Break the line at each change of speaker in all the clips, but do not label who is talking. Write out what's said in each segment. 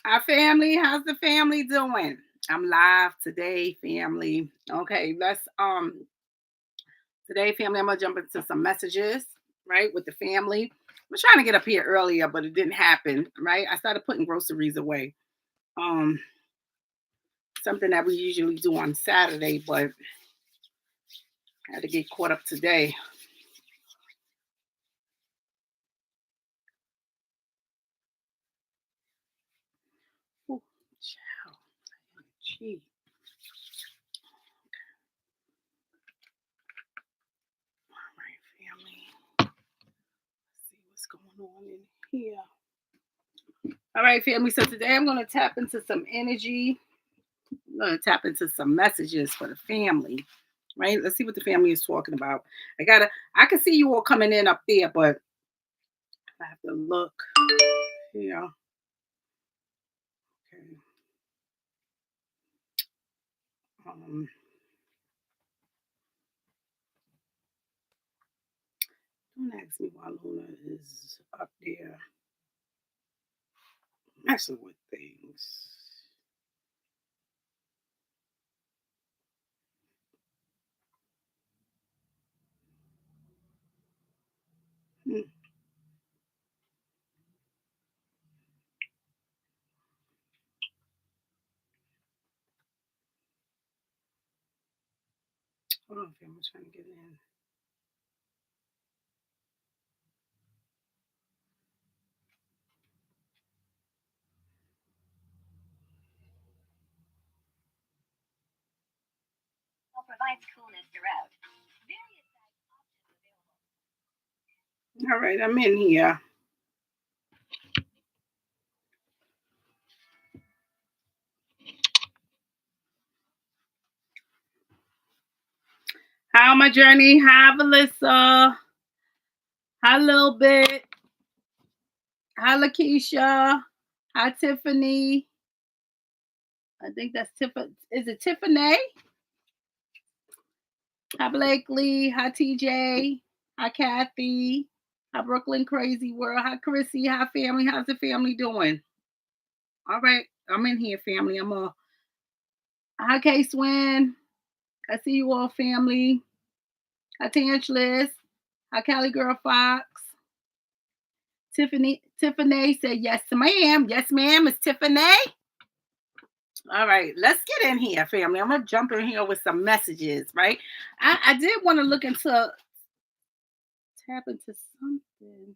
Our family, how's the family doing? I'm live today, family. Okay, let's today, family, I'm gonna jump into some messages, right, with the family. I was trying to get up here earlier, but it didn't happen, right? I started putting groceries away. Um, Something that we usually do on Saturday, but I had to get caught up today. Ooh, child. Gee. All right, family. Let's see what's going on in here. All right, family. So today I'm going to tap into some energy. I'm going to tap into some messages for the family, right? Let's see what the family is talking about. I can see you all coming in up there, but I have to look here. Okay. Um, don't ask me why Luna is up there messing with things. Hmm. Hold on, family, I'm trying to get in. Provides coolness throughout. All right, I'm in here. How my journey? Hi, Melissa. Hi, Lil Bit. Hi, Lakeisha. Hi, Tiffany. I think that's Tiffany. Is it Tiffany? Hi, Blakeley. Hi, TJ. Hi, Kathy. Hi, Brooklyn Crazy World. Hi, Chrissy. Hi, family. How's the family doing? All right. I'm in here, family. Hi, K Swin. I see you all, family. Hi, Tanchless. Hi, Cali Girl Fox. Tiffany said, yes, ma'am. Yes, ma'am. It's Tiffany. All right, let's get in here, family. I'm gonna jump in here with some messages, right? I did want to look into tap into something.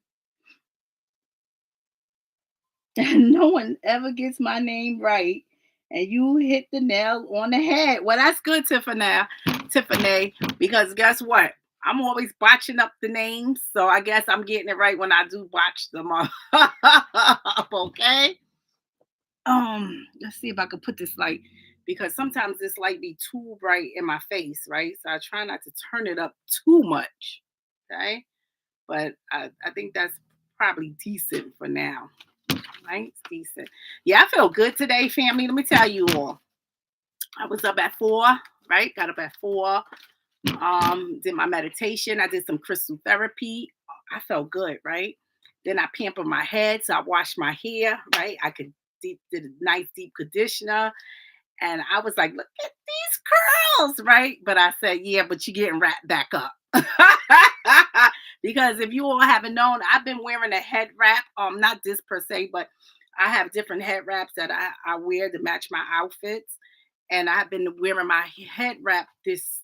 And no one ever gets my name right. And you hit the nail on the head. Well, that's good, Tiffany, because guess what? I'm always botching up the names, so I guess I'm getting it right when I do botch them up. Okay. Let's see if I can put this light because sometimes this light be too bright in my face, right? So I try not to turn it up too much. Okay. But I think that's probably decent for now. Right? It's decent. Yeah, I feel good today, family. Let me tell you all. I was up at 4, right? Got up at 4. Did my meditation. I did some crystal therapy. I felt good, right? Then I pampered my head, so I washed my hair, right? I could did a nice deep conditioner, and I was like, "Look at these curls," right? But I said, "Yeah, but you're getting wrapped back up." Because if you all haven't known, I've been wearing a head wrap. Not this per se, but I have different head wraps that I wear to match my outfits, and I've been wearing my head wrap this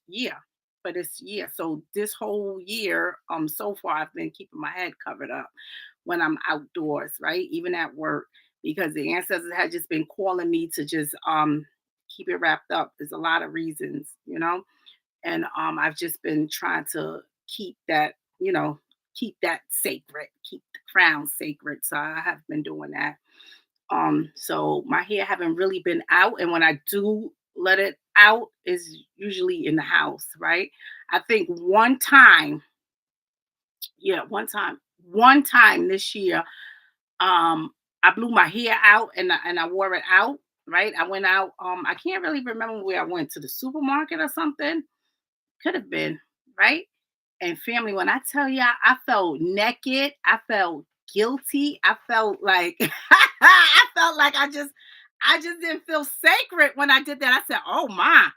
year for this year. So this whole year, so far I've been keeping my head covered up when I'm outdoors, right? Even at work, because the ancestors had just been calling me to just keep it wrapped up. There's a lot of reasons, and I've just been trying to keep that, keep that sacred, keep the crown sacred. So I have been doing that. So my hair haven't really been out, and when I do let it out, is usually in the house, right? I think one time, yeah, one time this year, I blew my hair out and I wore it out, right? I went out. I can't really remember where I went, to the supermarket or something. Could have been, right? And family, when I tell you I felt naked, I felt guilty, I felt like I felt like I just didn't feel sacred when I did that. I said, oh my,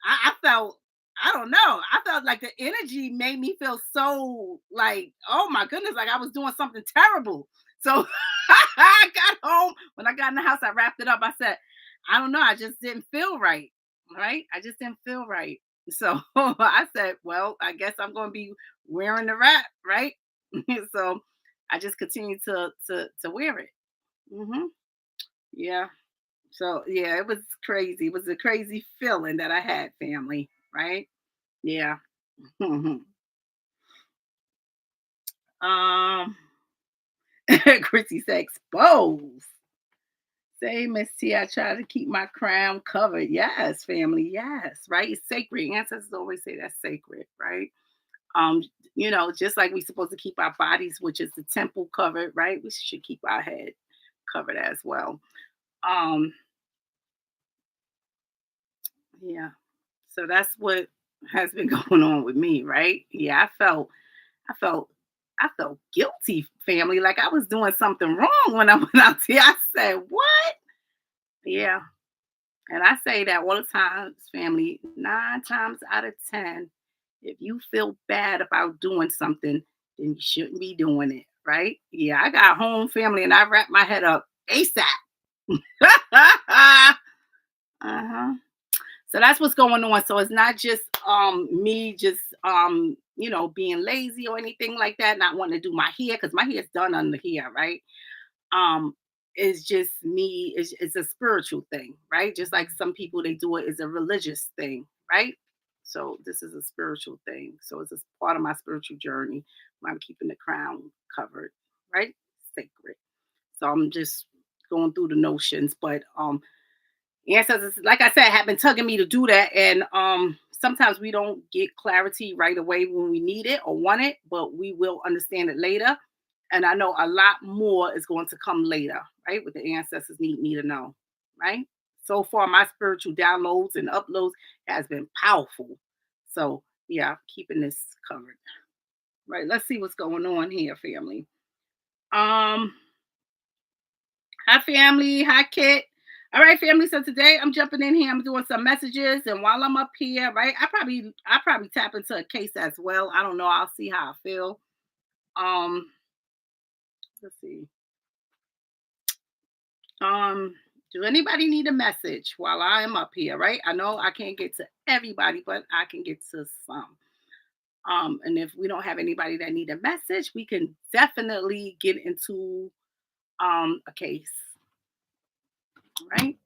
I felt, I don't know. I felt like the energy made me feel so like, oh my goodness, like I was doing something terrible. So I got home. When I got in the house, I wrapped it up. I said, I don't know. I just didn't feel right. Right. I just didn't feel right. So I said, well, I guess I'm going to be wearing the wrap. Right. So I just continued to wear it. Hmm. Yeah. So yeah, it was crazy. It was a crazy feeling that I had, family. Right. Yeah. um Chrissy said expose. Say, Miss T, I try to keep my crown covered. Yes, family. Yes, right. It's sacred. Ancestors always say that's sacred, right? Um, just like we're supposed to keep our bodies, which is the temple covered, right? We should keep our head covered as well. Um, yeah. So that's what has been going on with me, right? Yeah, I felt I felt guilty, family, like I was doing something wrong when I went out there. I said, what? Yeah. And I say that all the time, family, 9 times out of 10, if you feel bad about doing something, then you shouldn't be doing it, right? Yeah, I got home, family, and I wrapped my head up ASAP. Uh-huh. So that's what's going on. So it's not just me just being lazy or anything like that, not wanting to do my hair because my hair's done under here, right? um it's just me, it's a spiritual thing, right? Just like some people they do it as a religious thing, right? So this is a spiritual thing, so it's a part of my spiritual journey where I'm keeping the crown covered, right? Sacred. So I'm just going through the notions, but ancestors, like I said, have been tugging me to do that, and sometimes we don't get clarity right away when we need it or want it, but we will understand it later. And I know a lot more is going to come later, right? What the ancestors need me to know, right? So far, my spiritual downloads and uploads has been powerful. So yeah, keeping this covered. Right. Let's see what's going on here, family. Um, Hi family, hi Kit. All right, family. So today I'm jumping in here. I'm doing some messages, and while I'm up here, right, I probably tap into a case as well. I don't know. I'll see how I feel. Um, let's see. Um, do anybody need a message while I am up here? Right. I know I can't get to everybody, but I can get to some. And if we don't have anybody that need a message, we can definitely get into a case, right?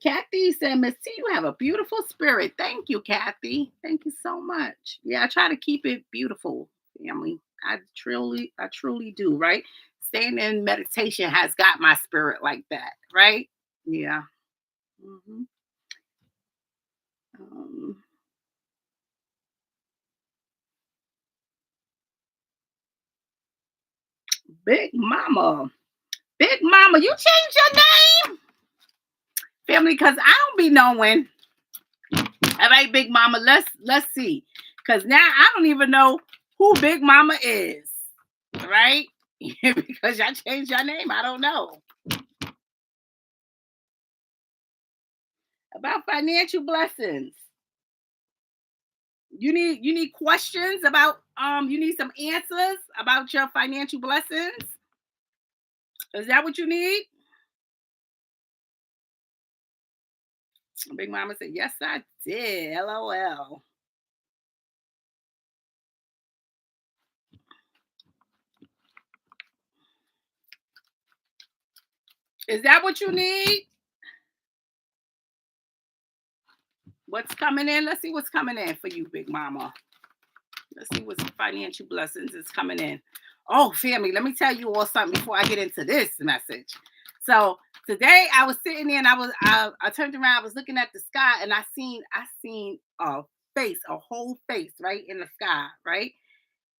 Kathy said, Miss T, you have a beautiful spirit. Thank you, Kathy. Thank you so much. Yeah, I try to keep it beautiful, family. I truly do, right? Staying in meditation has got my spirit like that, right? Yeah. Hmm. Um, Big Mama. Big Mama, you changed your name? Family, because I don't be knowing. All right, Big Mama, let's see. Because now I don't even know who Big Mama is. Right? Because y'all changed your name. I don't know. About financial blessings. You need questions about you need some answers about your financial blessings. Is that what you need? Big Mama said, yes, I did. LOL. Is that what you need? What's coming in? Let's see what's coming in for you, Big Mama. Let's see what financial blessings is coming in. Oh, family, let me tell you all something before I get into this message. So today I was sitting there and I turned around, I was looking at the sky and I seen a face, a whole face right in the sky, right?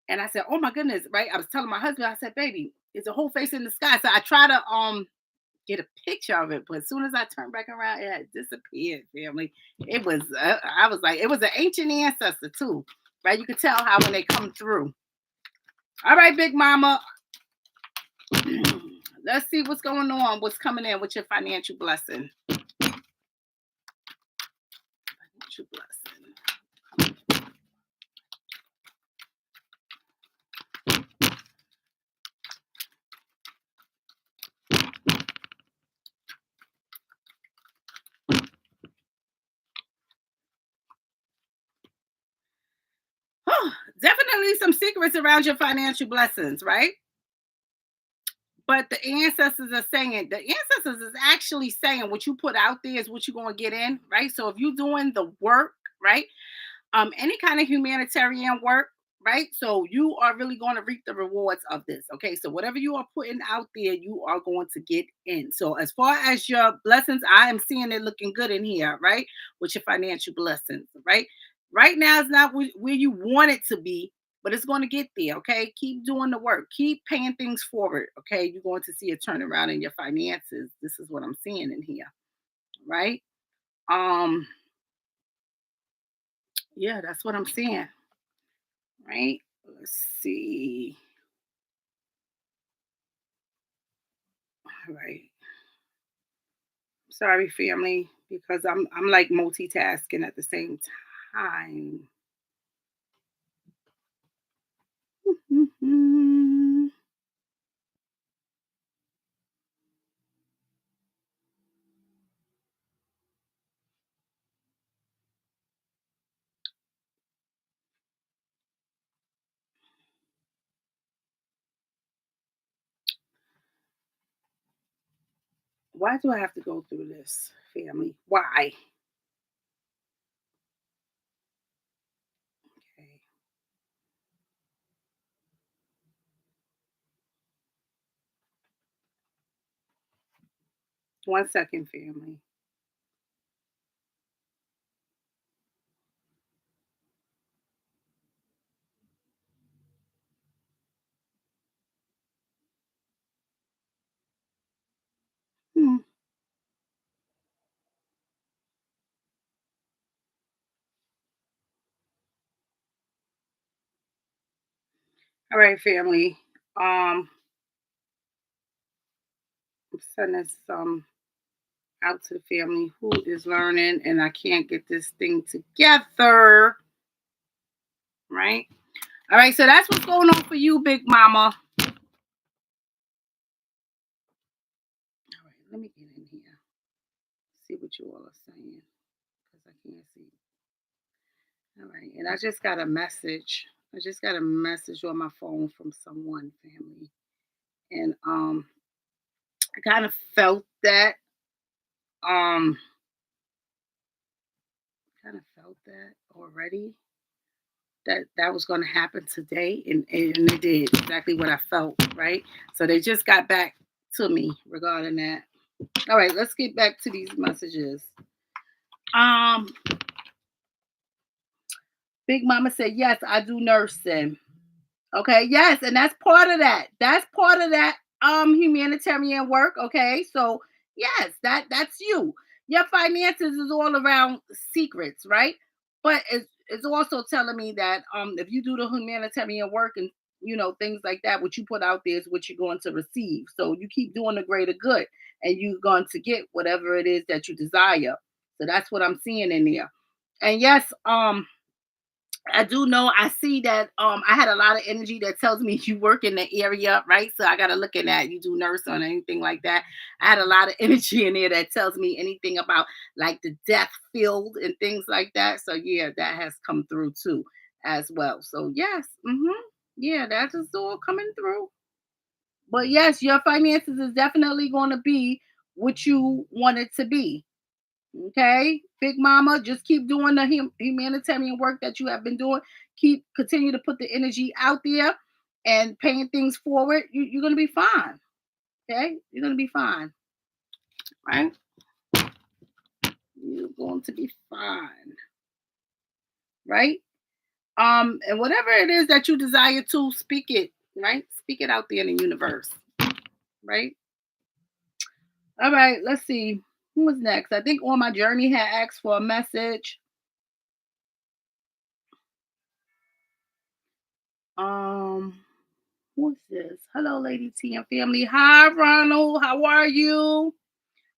And I said, oh my goodness, right? I was telling my husband, I said, baby, it's a whole face in the sky. So I try to get a picture of it, but as soon as I turned back around, it had disappeared, family. It was I was like, it was an ancient ancestor too, right? You could tell how when they come through. All right, Big Mama. Let's see what's going on. What's coming in with your financial blessing? Financial blessing. Definitely some secrets around your financial blessings, right? But the ancestors are saying, the ancestors is actually saying what you put out there is what you're going to get in, right? So if you're doing the work, right? Any kind of humanitarian work, right? So you are really going to reap the rewards of this. Okay. So whatever you are putting out there, you are going to get in. So as far as your blessings, I am seeing it looking good in here, right? With your financial blessings, right? Right now is not where you want it to be, but it's going to get there. Okay. Keep doing the work, keep paying things forward. Okay. You're going to see a turnaround in your finances. This is what I'm seeing in here, right? Um, yeah, that's what I'm seeing. Right? Let's see. All right. Sorry, family, because I'm like multitasking at the same time. Why do I have to go through this, family? Why? Okay. 1 second, family. Hmm. All right, family. I'm sending some out to the family who is learning, and I can't get this thing together. Right? All right, so that's what's going on for you, Big Mama. All right, let me get in here. See what you all are saying because I can't see. All right, and I just got a message. I just got a message on my phone from someone, family, and I kind of felt that. Um, kind of felt that already. That was going to happen today, and it did exactly what I felt. Right. So they just got back to me regarding that. All right, let's get back to these messages. Um, Big Mama said, yes, I do nursing. Okay, yes, and that's part of that. That's part of that humanitarian work. Okay, so yes, that's you. Your finances is all around secrets, right? But it's also telling me that if you do the humanitarian work and things like that, what you put out there is what you're going to receive. So you keep doing the greater good, and you're going to get whatever it is that you desire. So that's what I'm seeing in there. And yes, I do know I see that I had a lot of energy that tells me you work in the area, right? So I gotta look at that. You do nursing or anything like that. I had a lot of energy in there that tells me anything about like the death field and things like that. So yeah, that has come through too as well. So yes, yeah, that's just all coming through. But yes, your finances is definitely going to be what you want it to be. Okay, Big Mama, just keep doing the humanitarian work that you have been doing. Keep continue to put the energy out there and paying things forward. You're gonna be fine. Okay, you're gonna be fine. Right? You're going to be fine. Right? And whatever it is that you desire to speak it. Right? Speak it out there in the universe. Right? All right. Let's see. Who was next? I think On My Journey had asked for a message. Um. Who's this? Hello, Lady T and family. Hi, Ronald. How are you?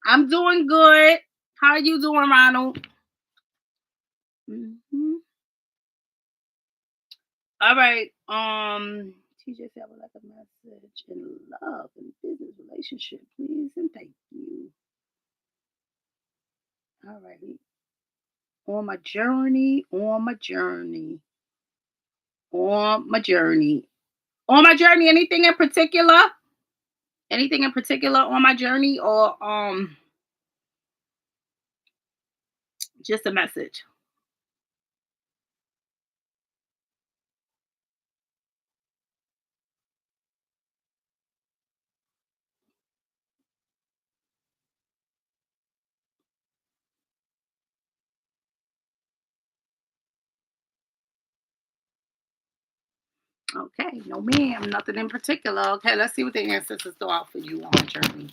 I'm doing good. How are you doing, Ronald? Mhm. All right. TJ said I would like a message in love and business relationship, please, and thank you. All righty. On my journey. Anything in particular? Anything in particular on my journey, or just a message? Okay, no ma'am, nothing in particular. Okay, let's see what the ancestors throw out for you on my journey.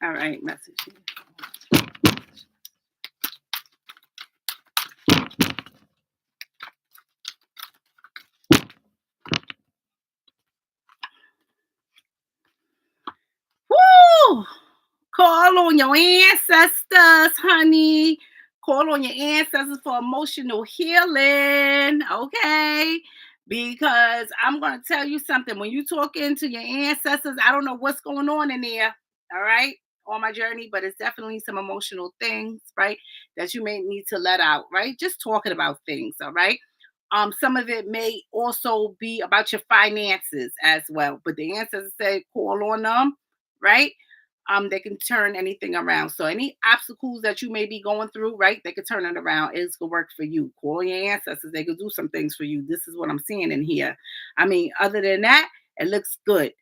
All right, message. Woo! Call on your ancestors, honey. Call on your ancestors for emotional healing, okay? Because I'm going to tell you something. When you talk into your ancestors, I don't know what's going on in there, all right, on my journey, but it's definitely some emotional things, right, that you may need to let out, right? Just talking about things, all right? Some of it may also be about your finances as well, but the ancestors say call on them, right? They can turn anything around. So any obstacles that you may be going through, right? They could turn it around. It's gonna work for you. Call your ancestors. They could do some things for you. This is what I'm seeing in here. I mean, other than that, it looks good.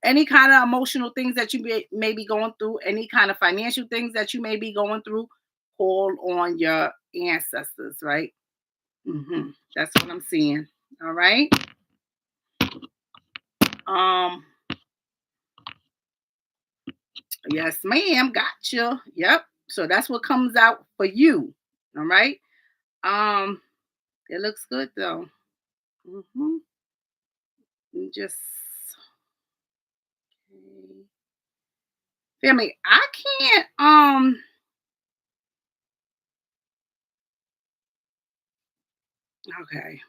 Any kind of emotional things that you may be going through, any kind of financial things that you may be going through, call on your ancestors, right? That's what I'm seeing. All right. Um, yes, ma'am. Gotcha. Yep. So that's what comes out for you. All right. Um, it looks good though. Mm-hmm. Just family. I can't. Okay.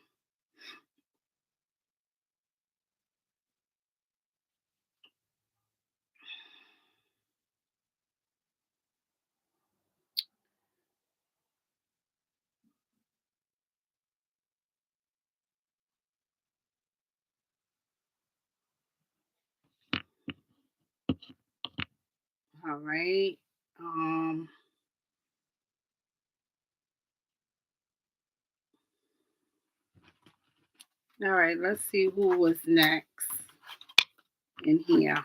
All right. Um. All right. Let's see who was next in here.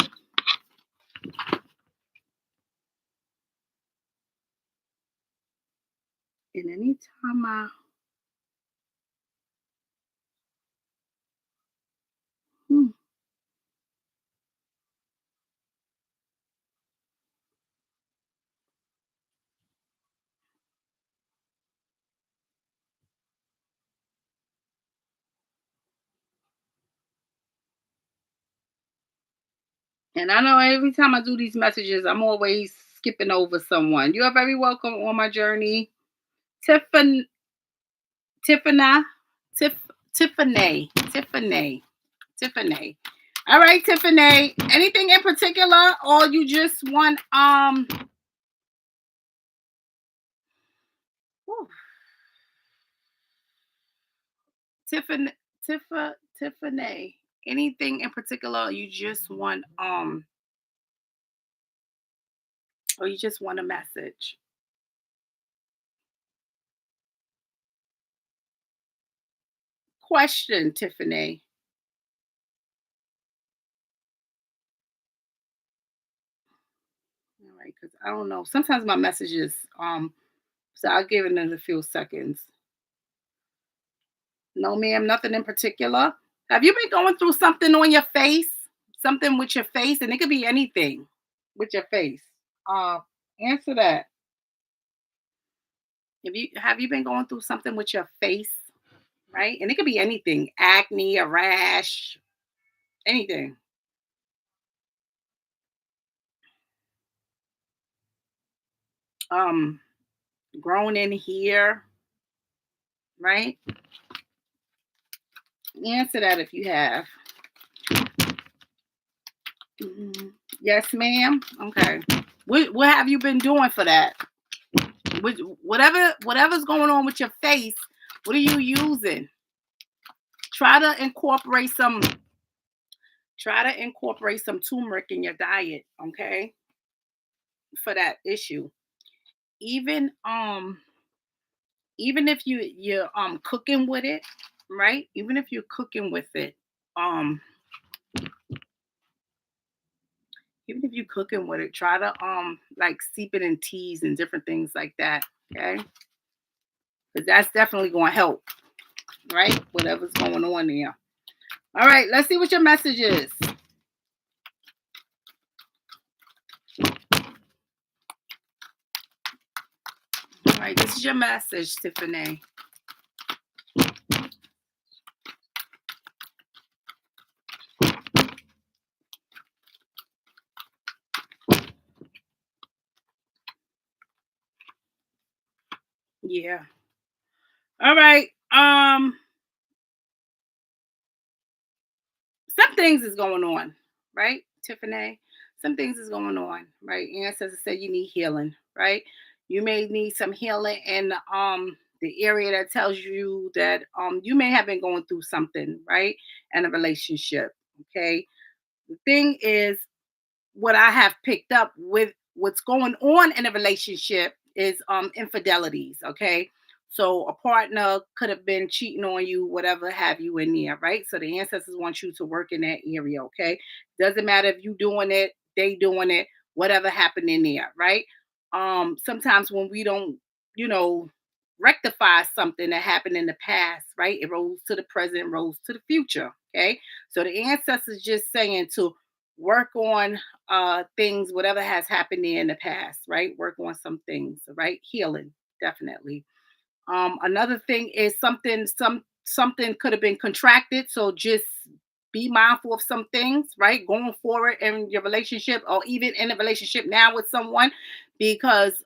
And anytime I. Hmm, and I know every time I do these messages, I'm always skipping over someone. You are very welcome on my journey. Tiffany, Tiffany, Tiff, Tiffany. All right, Tiffany. Anything in particular, or you just want whew, Tiffany, Tiffany. Anything in particular, or you just want or you just want a message? Question, Tiffany. All right, because I don't know. Sometimes my messages so I'll give it another few seconds. No, ma'am, nothing in particular. Have you been going through something on your face? Something with your face, and it could be anything with your face. Uh, Answer that. Have you been going through something with your face, right? And it could be anything, acne, a rash, anything. Um, Grown in here, right? Answer that if you have. Mhm. Yes, ma'am. Okay. What have you been doing for that? Whatever's going on with your face, what are you using? Try to incorporate some turmeric in your diet, okay? For that issue. Even even if you're cooking with it, right? Even if you're cooking with it, um even if you're cooking with it, try to like steep it in teas and different things like that, okay? Because that's definitely going to help, right? Whatever's going on there. All right, let's see what your message is. All right, this is your message, Tiffany. Yeah. All right. Some things is going on, right, Tiffany? Some things is going on, right? Ancestors said you need healing, right? You may need some healing in the area that tells you that you may have been going through something, right? In a relationship. Okay. The thing is, what I have picked up with what's going on in a relationship is infidelities, okay? So a partner could have been cheating on you, whatever have you in there, right? So the ancestors want you to work in that area, okay? Doesn't matter if you doing it, they doing it, whatever happened in there, right? Sometimes when we don't, you know, rectify something that happened in the past, right? It rolls to the present, rolls to the future, okay? So the ancestors just saying to work on things, whatever has happened there in the past, right? Work on some things, right? Healing, definitely. Another thing is something could have been contracted, so just be mindful of some things, right? Going forward in your relationship, or even in a relationship now with someone, because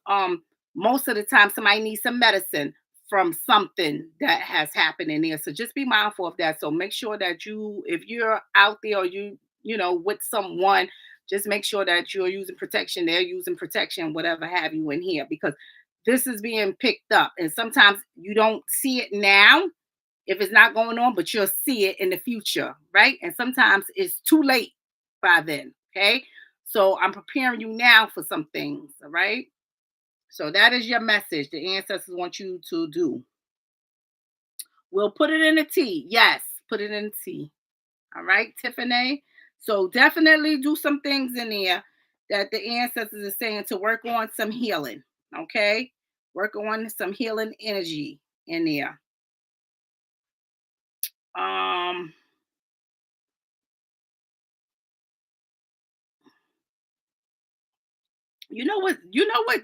most of the time somebody needs some medicine from something that has happened in there. So just be mindful of that. So make sure that if you're out there, or with someone, just make sure that you're using protection, they're using protection, whatever have you in here, because this is being picked up. And sometimes you don't see it now if it's not going on, but you'll see it in the future, right? And sometimes it's too late by then, okay? So I'm preparing you now for some things, all right? So that is your message the ancestors want you to do. We'll put it in a tea. Yes, put it in a tea. All right, Tiffany. So definitely do some things in there that the ancestors are saying to work on some healing. Okay, work on some healing energy in there. Um, you know what? You know what?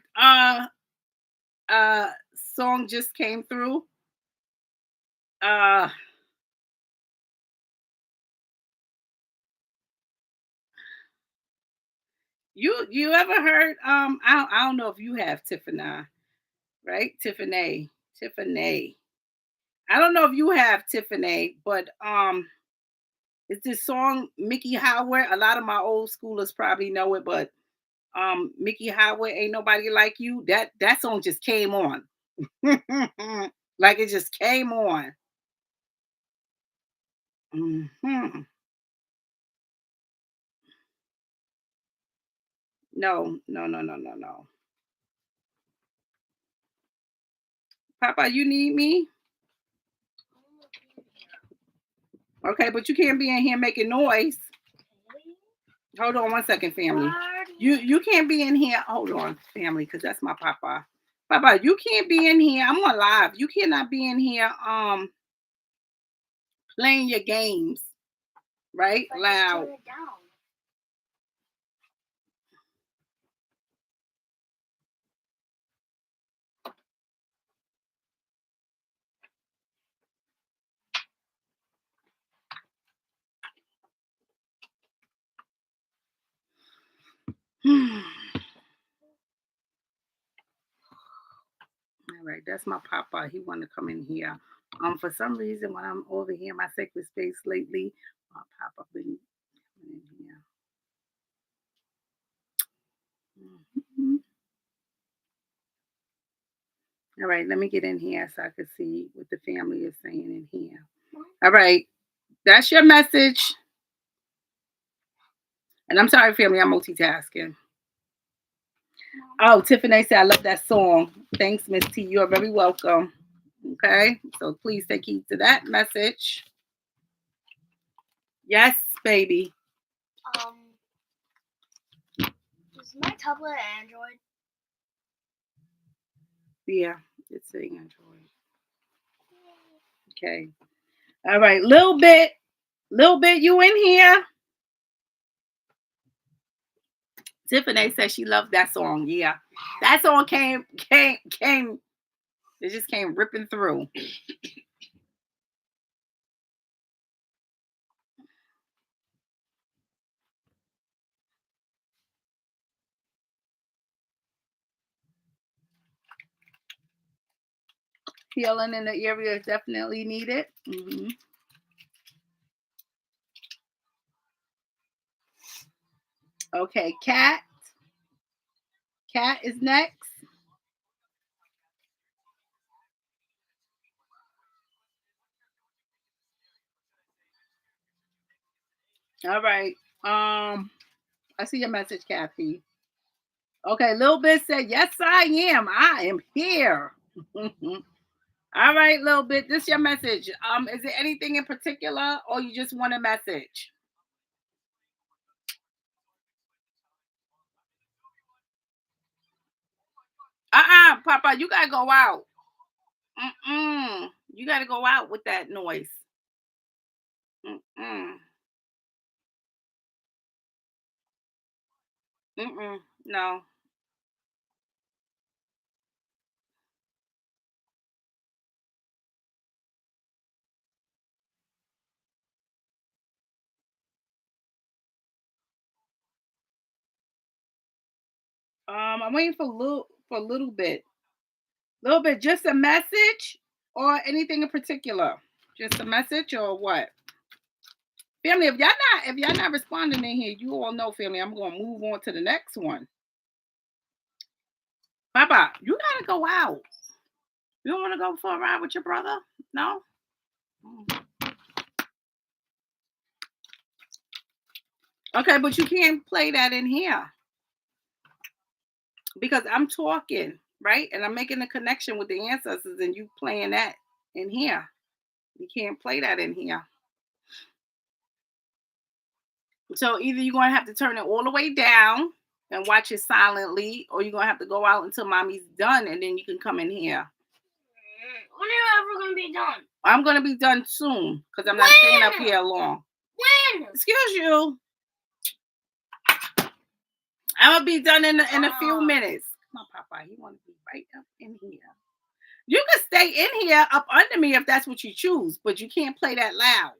Song just came through. Uh, you ever heard? I don't know if you have Tiffany, right? Tiffany. I don't know if you have Tiffany, but it's this song Mickey Howard. A lot of my old schoolers probably know it, but Mickey Howard, Ain't Nobody Like You. That song just came on. Like it just came on. Mhm. No, no, no, no, no, no. Papa, you need me? Okay, but you can't be in here making noise. Hold on one second, family. You can't be in here. Hold on, family, because that's my papa. Papa, you can't be in here. I'm on live. You cannot be in here. playing your games, right? Loud.
Turn it down.
All right, that's my papa. He want to come in here. For some reason, when I'm over here in my sacred space lately, my papa been coming in here. Mhm. All right, let me get in here so I can see what the family is saying in here. All right, that's your message. And I'm sorry, family, I'm multitasking. Oh, Tiffany said, I love that song. Thanks, Miss T. You're very welcome. Okay, so please take heed to that message. Yes, baby.
Is my tablet Android?
Yeah, it's saying Android. Okay. All right, Lil Bit. Lil Bit, you in here? Tiffany said she loved that song. Yeah. That song came. It just came ripping through. Healing in the area is definitely needed. Mm-hmm. Okay, Cat. Cat is next. All right. I see your message, Kathy. Okay, Lil Bit said, yes, I am. I am here. All right, Lil Bit. This your message. Is there anything in particular or you just want a message? Papa, you gotta go out. You gotta go out with that noise. Mm-mm. No. I'm waiting for a little bit. Little bit, just a message or anything in particular? Just a message or what? Family, if y'all not responding in here, you all know, family, I'm gonna move on to the next one. Papa, you gotta go out. You don't wanna go for a ride with your brother? No? Okay, but you can't play that in here because I'm talking, right? And I'm making a connection with the ancestors and you playing that in here. You can't play that in here. So either you're gonna have to turn it all the way down and watch it silently, or you're gonna have to go out until mommy's done and then you can come in here.
When are you ever gonna be done?
I'm gonna be done soon because I'm not staying up here long.
When?
Excuse you. I'm gonna be done in a few minutes. My papa, he wanna be right up in here. You can stay in here up under me if that's what you choose, but you can't play that loud.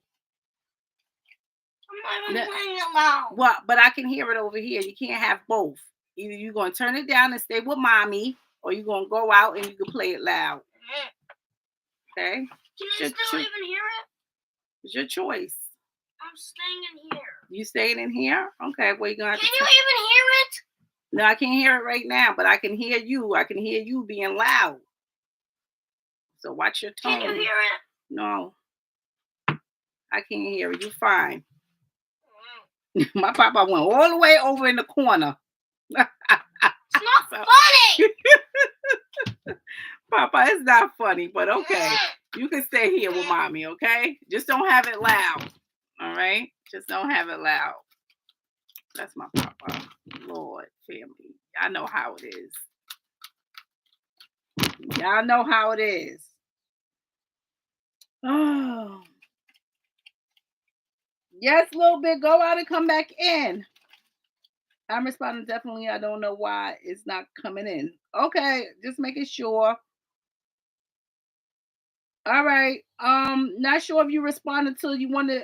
I'm not even playing it loud.
Well, but I can hear it over here. You can't have both. Either you're gonna turn it down and stay with mommy, or you're gonna go out and you can play it loud. Okay?
Can I still even hear it?
It's your choice.
I'm staying in here.
You staying in here? Okay, well, you're gonna have
Can you even hear it?
No, I can't hear it right now, but I can hear you. I can hear you being loud. So watch your tone.
Can you hear it?
No. I can't hear it. You fine. My papa went all the way over in the corner.
It's not funny.
Papa, it's not funny, but okay. You can stay here with mommy, okay? Just don't have it loud. All right? Just don't have it loud. That's my papa. Lord, family. Y'all know how it is. Y'all know how it is. Oh. Yes, Lil Bit, go out and come back in. I'm responding definitely. I don't know why it's not coming in. Okay, just making sure. All right. Not sure if you responded to you wanted.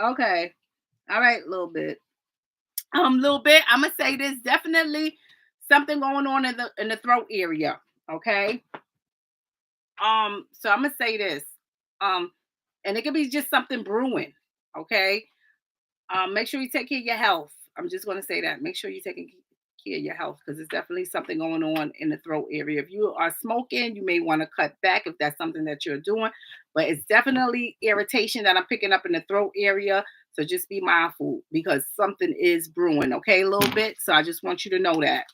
Okay. All right, Lil Bit. Little bit. I'm gonna say this definitely something going on in the throat area. Okay. So I'm gonna say this. Um, and it could be just something brewing. Okay. Make sure you take care of your health. I'm just gonna say that. Make sure you're taking care of your health because there's definitely something going on in the throat area. If you are smoking, you may want to cut back if that's something that you're doing. But it's definitely irritation that I'm picking up in the throat area. So just be mindful because something is brewing, okay, a little bit. So I just want you to know that.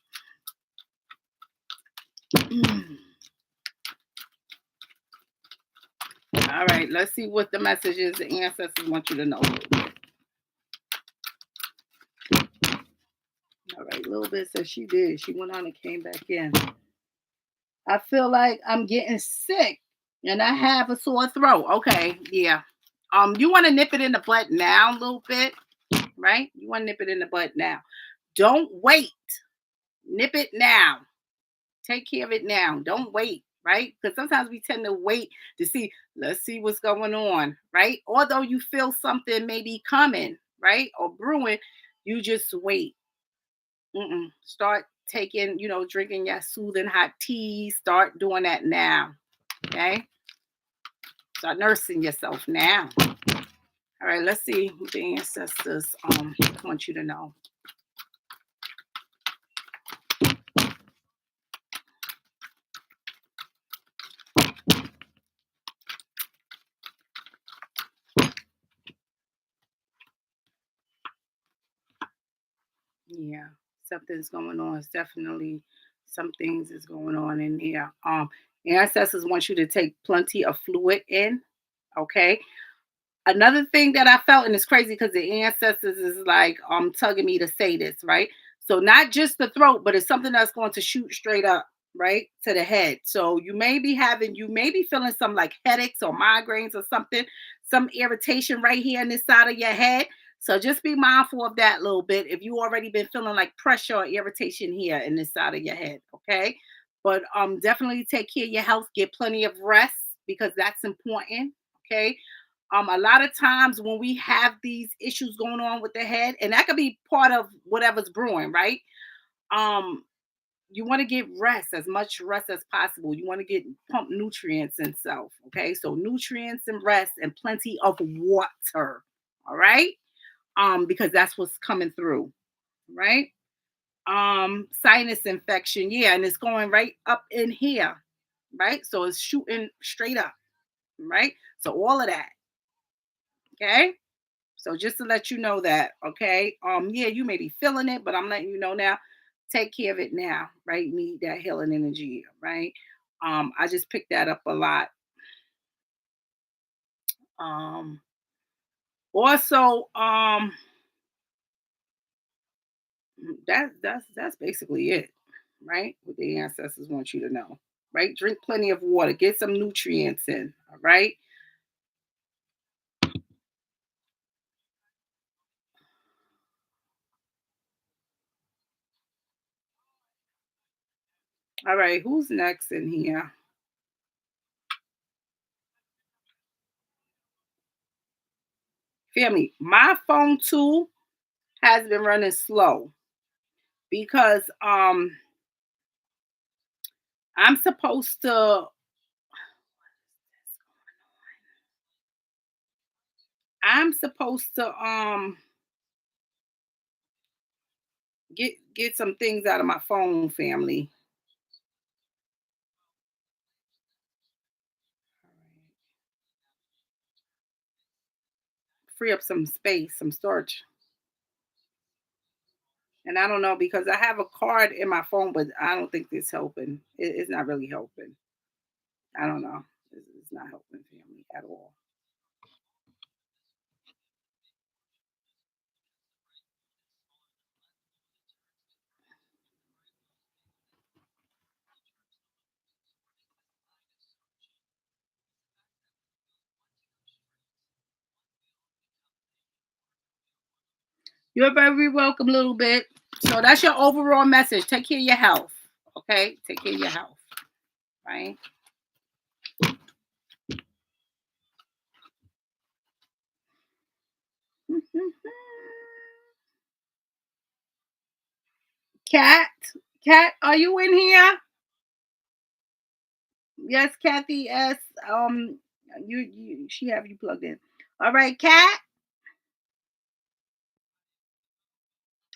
All right, let's see what the message is the ancestors want you to know. All right, Lil Bit says she did. She went on and came back in. I feel like I'm getting sick and I have a sore throat. Okay, yeah. You want to nip it in the butt now, a little bit, right? You want to nip it in the butt now. Don't wait. Nip it now. Take care of it now. Don't wait, right? Because sometimes we tend to wait to see, let's see what's going on, right? Although you feel something maybe coming, right? Or brewing, you just wait. Start taking, drinking your soothing hot tea. Start doing that now. Okay. Start nursing yourself now. All right, let's see what the ancestors want you to know. Yeah, something's going on. It's definitely some things is going on in there. Ancestors want you to take plenty of fluid in. Okay. Another thing that I felt, and it's crazy because the ancestors is like tugging me to say this, right? So not just the throat, but it's something that's going to shoot straight up, right, to the head. So you may be feeling some like headaches or migraines or something, some irritation right here on this side of your head. So just be mindful of that a little bit. If you already been feeling like pressure or irritation here in this side of your head, okay? But definitely take care of your health. Get plenty of rest because that's important. Okay, a lot of times when we have these issues going on with the head, and that could be part of whatever's brewing, right? Um, you want to get rest, as much rest as possible. You want to get pump nutrients in self. Okay, so nutrients and rest and plenty of water. All right, because that's what's coming through, right? Sinus infection, yeah, and it's going right up in here, right? So it's shooting straight up, right? So all of that, okay. So just to let you know that, okay? Yeah, you may be feeling it, but I'm letting you know now. Take care of it now, right? You need that healing energy, right? I just picked that up a lot. Um, also, that's basically it, right? What the ancestors want you to know, right? Drink plenty of water, get some nutrients in, all right? All right, who's next in here? Family, my phone too has been running slow because I'm supposed to I'm supposed to get some things out of my phone, family. Free up some space, some storage. And I don't know because I have a card in my phone, but I don't think it's helping. It's not really helping. I don't know. It's not helping family at all. You're very welcome, Little Bit. So that's your overall message. Take care of your health. Okay? Take care of your health. Right? Cat, Cat, are you in here? Yes, Kathy S. She have you plugged in. All right, Cat.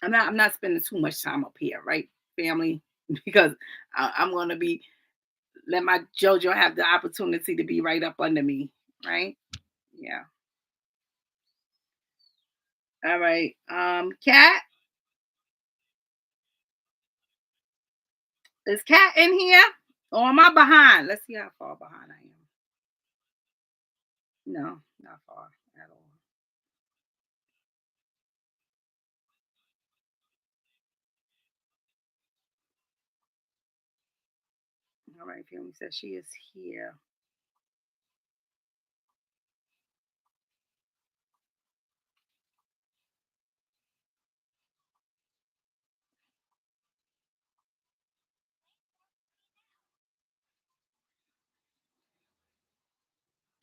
I'm not spending too much time up here, right, family? Because I'm gonna be let my JoJo have the opportunity to be right up under me, right? Yeah. All right. Cat, is Cat in here? Or am I behind? Let's see how far behind I am. No, not far at all. All right, family says she is here.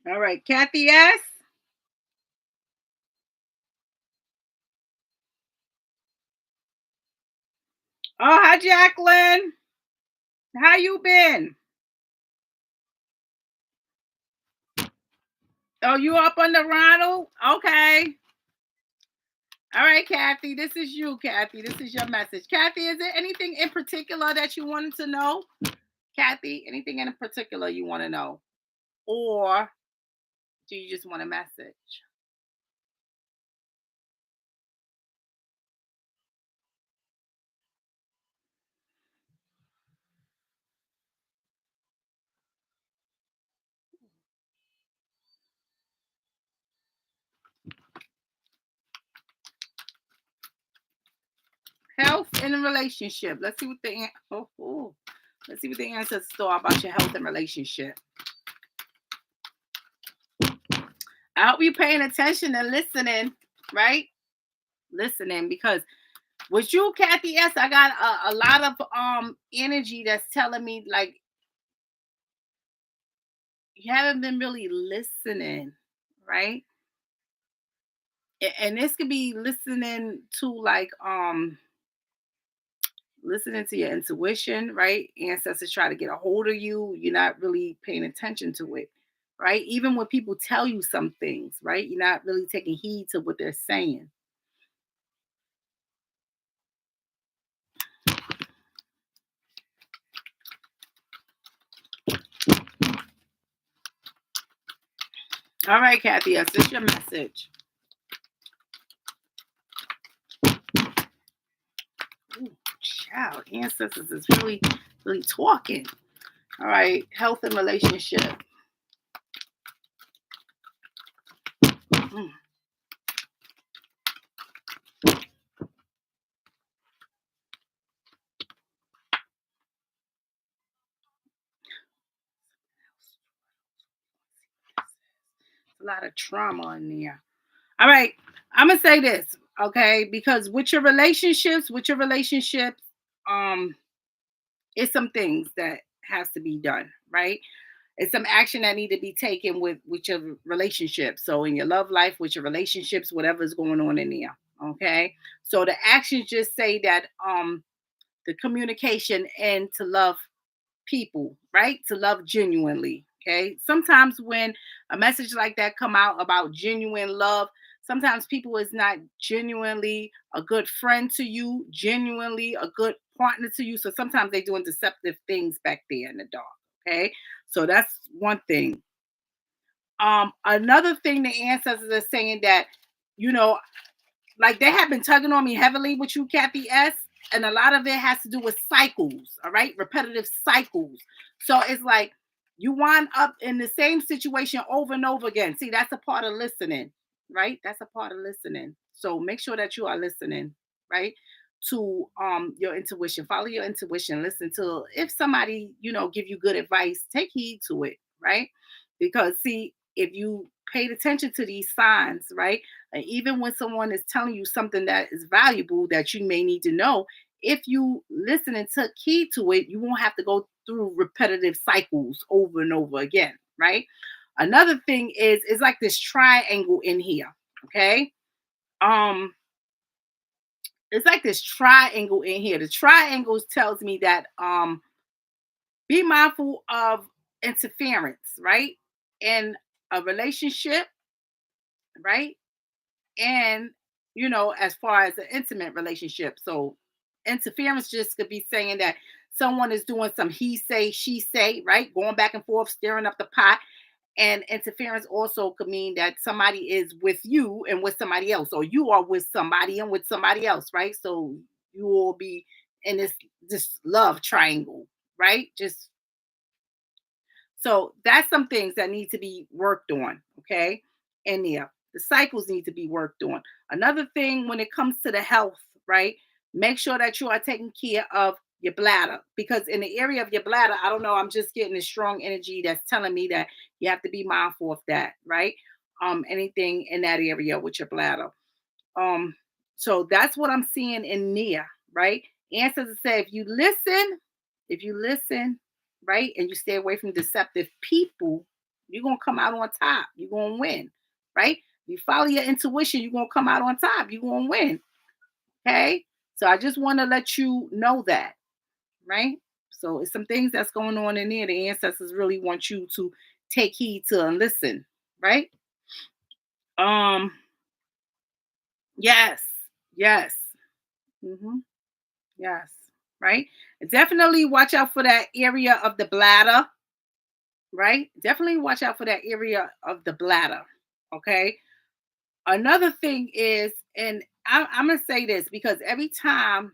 All right, Kathy S. Oh, hi, Jacqueline. How you been? Oh, you up on the Ronald? Okay. All right, Kathy. This is you, Kathy. This is your message. Kathy, is there anything in particular that you wanted to know? Kathy, anything in particular you want to know? Or do you just want a message? Health and a relationship. Let's see what let's see what the answers are about your health and relationship. I hope you're paying attention and listening, right? Listening because with you, Kathy S, I got a lot of energy that's telling me like you haven't been really listening, right? And this could be listening to like listening to your intuition, right? Ancestors try to get a hold of you, you're not really paying attention to it, right? Even when people tell you some things, right? You're not really taking heed to what they're saying. All right, Kathy, that's just your message. Ooh, child, ancestors is really, really talking. All right, health and relationship. Mm. A lot of trauma in there. All right, I'm gonna say this, okay? Because with your relationships, um, it's some things that has to be done, right? It's some action that need to be taken with your relationship. So in your love life, with your relationships, whatever's going on in there, okay? So the actions just say that the communication and to love people, right? To love genuinely. Okay. Sometimes when a message like that come out about genuine love, sometimes people is not genuinely a good friend to you, genuinely a good partner to you. So sometimes they're doing deceptive things back there in the dark. Okay. So that's one thing. Another thing the ancestors are saying that, you know, like they have been tugging on me heavily with you, Kathy S. And a lot of it has to do with cycles, all right, repetitive cycles. So it's like you wind up in the same situation over and over again. See, that's a part of listening, right? That's a part of listening. So make sure that you are listening, right? To your intuition. Follow your intuition. Listen to if somebody, give you good advice, take heed to it, right? Because see, if you paid attention to these signs, right? And even when someone is telling you something that is valuable that you may need to know, if you listen and took heed to it, you won't have to go through repetitive cycles over and over again, right? Another thing is it's like this triangle in here, okay? Um, it's like this triangle in here. The triangles tells me that be mindful of interference, right? In a relationship, right? And as far as an intimate relationship. So interference just could be saying that someone is doing some he say, she say, right? Going back and forth, stirring up the pot. And interference also could mean that somebody is with you and with somebody else, or you are with somebody and with somebody else, right? So you will be in this love triangle, right? Just so that's some things that need to be worked on, okay? And yeah, the cycles need to be worked on. Another thing when it comes to the health, right? Make sure that you are taking care of your bladder, because in the area of your bladder, I don't know, I'm just getting this strong energy that's telling me that you have to be mindful of that, right? Anything in that area with your bladder. Um, so that's what I'm seeing in Nia, right? Ancestors say if you listen, right, and you stay away from deceptive people, you're gonna come out on top. You're gonna win, right? You follow your intuition, you're gonna come out on top. You're gonna win. Okay. So I just want to let you know that, right? So it's some things that's going on in there. The ancestors really want you to take heed to and listen, right? Um, yes, yes. hmm Yes, right? Definitely watch out for that area of the bladder, right? Definitely watch out for that area of the bladder, okay? Another thing is, and I'm going to say this because every time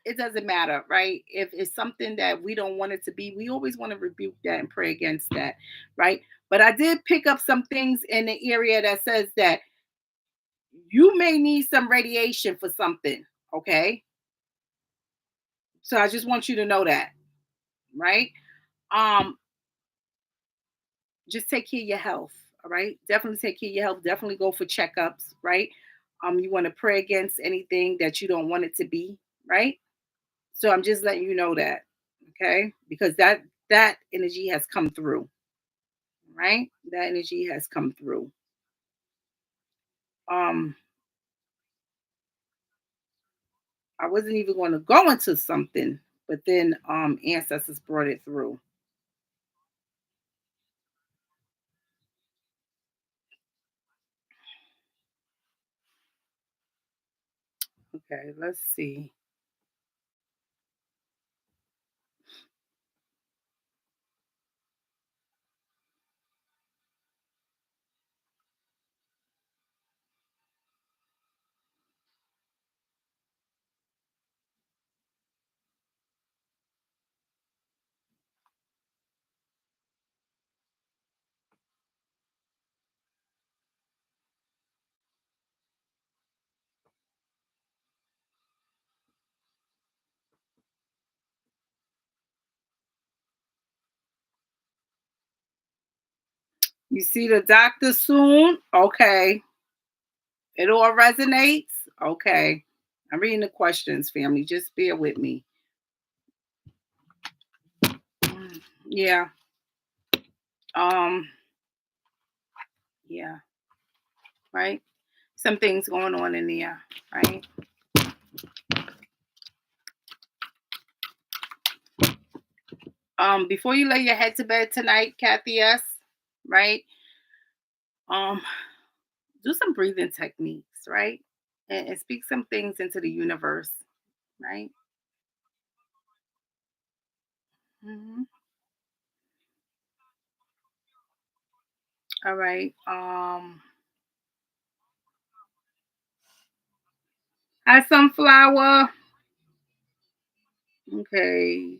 it doesn't matter, right? If it's something that we don't want it to be, we always want to rebuke that and pray against that, right? But I did pick up some things in the area that says that you may need some radiation for something, okay? So I just want you to know that, right? Um, just take care of your health. All right. Definitely take care of your health. Definitely go for checkups, right? You want to pray against anything that you don't want it to be, right? So I'm just letting you know that, okay? Because that energy has come through, right? That energy has come through. Um, I wasn't even going to go into something, but then ancestors brought it through. Okay, let's see. You see the doctor soon? Okay. It all resonates? Okay. I'm reading the questions, family. Just bear with me. Yeah. Um, yeah, right? Some things going on in there, right? Before you lay your head to bed tonight, Kathy S, right? Um, do some breathing techniques, right? And speak some things into the universe, right? hmm All right. Hi, sunflower. Okay.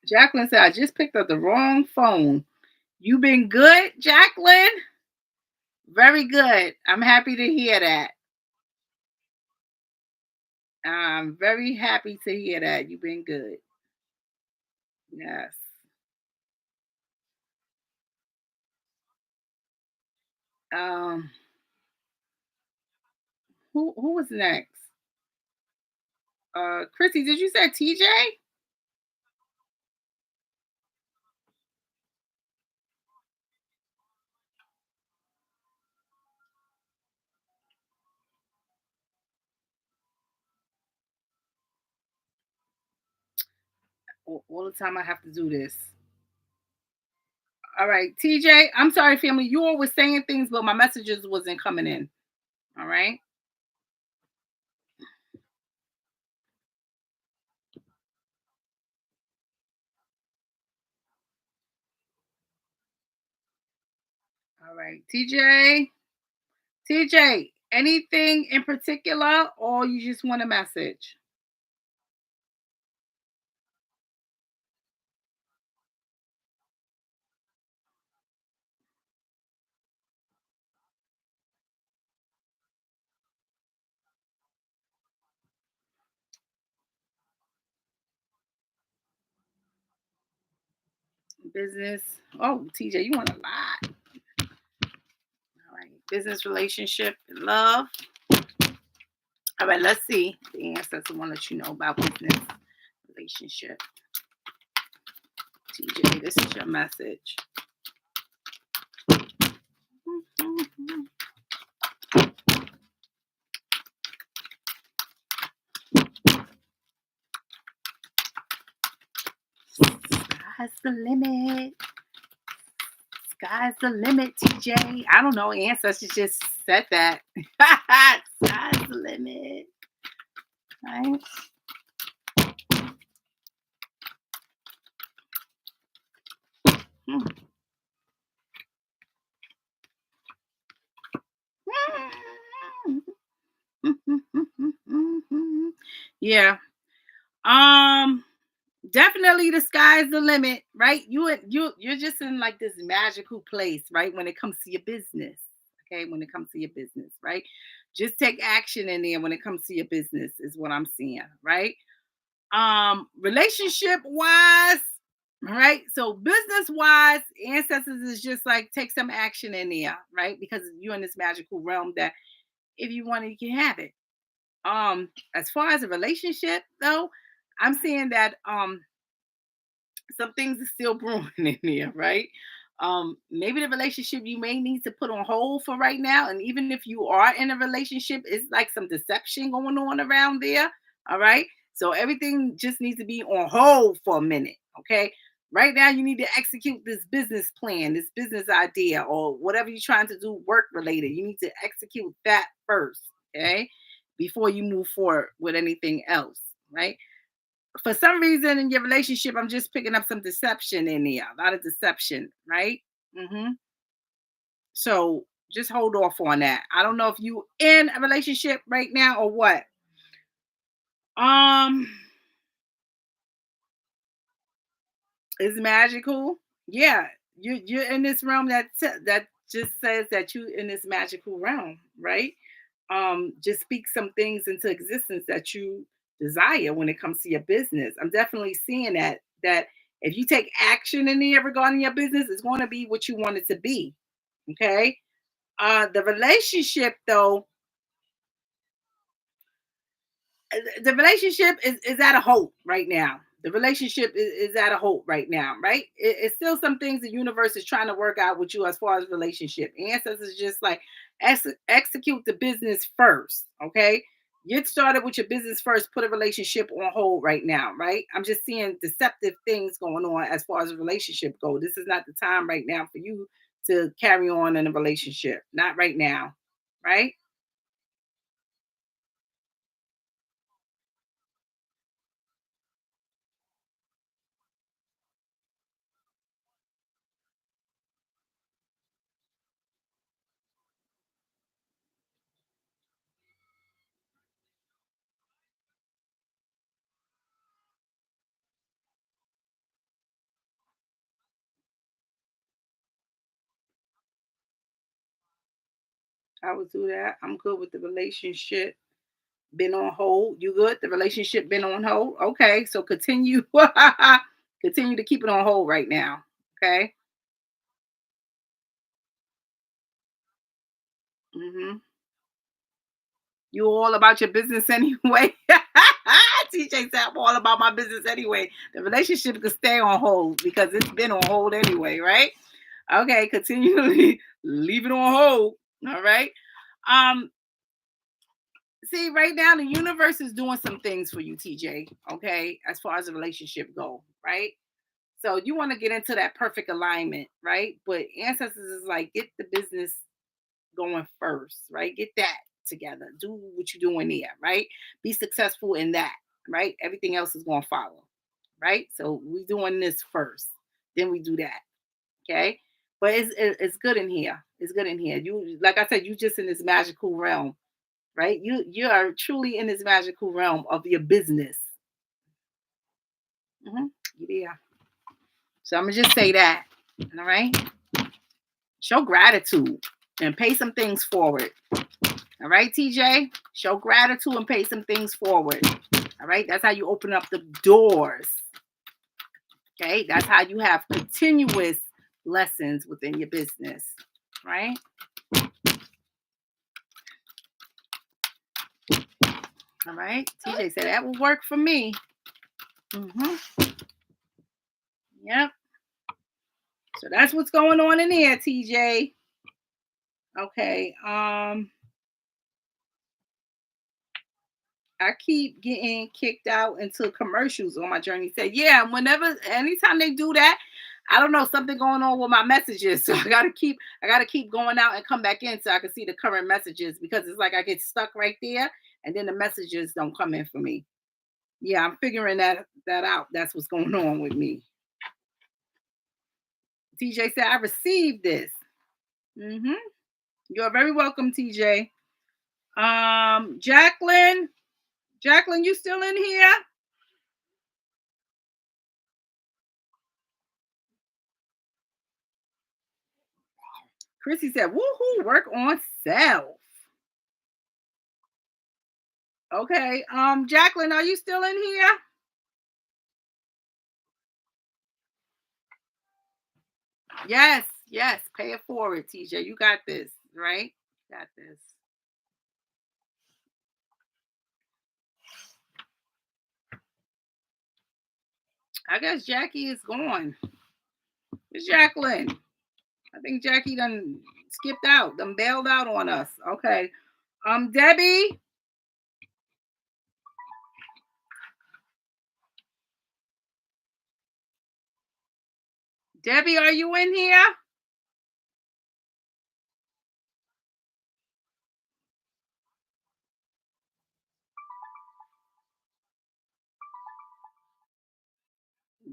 Jacqueline said, I just picked up the wrong phone. You been good, Jacqueline? Very good. I'm happy to hear that. I'm very happy to hear that. You've been good. Yes. Um, who was next? Chrissy, did you say TJ? All the time I have to do this. All right, TJ. I'm sorry, family. You all were saying things, but my messages wasn't coming in. All right. All right, TJ. TJ. Anything in particular, or you just want a message? Business. Oh, TJ, you want a lot. All right. Business, relationship, and love. All right, let's see. The ancestor want to let you know about business, relationship. TJ, this is your message. Sky's the limit. Sky's the limit, TJ. I don't know. Ancestors just said that. Sky's the limit. Right? Yeah. Um. Definitely, the sky's the limit, right? You're just in like this magical place, right? When it comes to your business, okay? When it comes to your business, right? Just take action in there when it comes to your business is what I'm seeing, right? Relationship wise, right? So business wise, ancestors is just like take some action in there, right? Because you're in this magical realm that if you want it, you can have it. As far as a relationship though, I'm seeing that some things are still brewing in there, right? Maybe the relationship you may need to put on hold for right now. And even if you are in a relationship, it's like some deception going on around there. All right. So everything just needs to be on hold for a minute. Okay. Right now, you need to execute this business plan, this business idea, or whatever you're trying to do work related. You need to execute that first. Okay. Before you move forward with anything else. Right, for some reason in your relationship, I'm just picking up some deception in there, a lot of deception, right? So just hold off on that. I don't know if you in a relationship right now or what. Um, it's magical. Yeah, you're in this realm that just says that you in this magical realm, right? Just speak some things into existence that you desire when it comes to your business. I'm definitely seeing that if you take action in there regarding your business, it's going to be what you want it to be. Okay. The relationship though, the relationship is at a halt right now. The relationship is at a halt right now, right? It's still some things the universe is trying to work out with you as far as relationship. Ancestors is just like execute the business first, okay? Get started with your business first. Put a relationship on hold right now, right? I'm just seeing deceptive things going on as far as a relationship go. This is not the time right now for you to carry on in a relationship. Not right now, right? I would do that. I'm good with the relationship. Been on hold. You good? The relationship been on hold. Okay, so continue. Continue to keep it on hold right now. Okay. Mm-hmm. You all about your business anyway. TJ said I'm all about my business anyway. The relationship could stay on hold because it's been on hold anyway, right? Okay, continually leave it on hold. All right. Um, See, right now the universe is doing some things for you, TJ. Okay, as far as the relationship go, right? So you want to get into that perfect alignment, right? But ancestors is like get the business going first, right? Get that together. Do what you're doing there, right? Be successful in that, right? Everything else is going to follow, right? So we doing this first, then we do that, okay? But it's good in here. It's good in here. You, like I said, you just in this magical realm, right? You are truly in this magical realm of your business. Hmm. Yeah. So I'm gonna just say that. All right. Show gratitude and pay some things forward. All right, TJ. Show gratitude and pay some things forward. All right. That's how you open up the doors. Okay. That's how you have continuous lessons within your business. Right. All right. TJ said that will work for me. Mm-hmm. Yep. So that's what's going on in here, TJ. Okay. I keep getting kicked out into commercials on my journey. Said, yeah, anytime they do that, I don't know, something going on with my messages. So I gotta keep going out and come back in so I can see the current messages because it's like I get stuck right there and then the messages don't come in for me. Yeah, I'm figuring that out. That's what's going on with me. TJ said, I received this. Mm-hmm. You're very welcome, TJ. Jacqueline. Jacqueline, you still in here? Chrissy said, woohoo, work on self. Okay. Jacqueline, are you still in here? Yes, yes. Pay it forward, TJ. You got this, right? Got this. I guess Jackie is gone. It's Jacqueline. I think Jackie done skipped out, done bailed out on us. Okay. Debbie. Debbie, are you in here?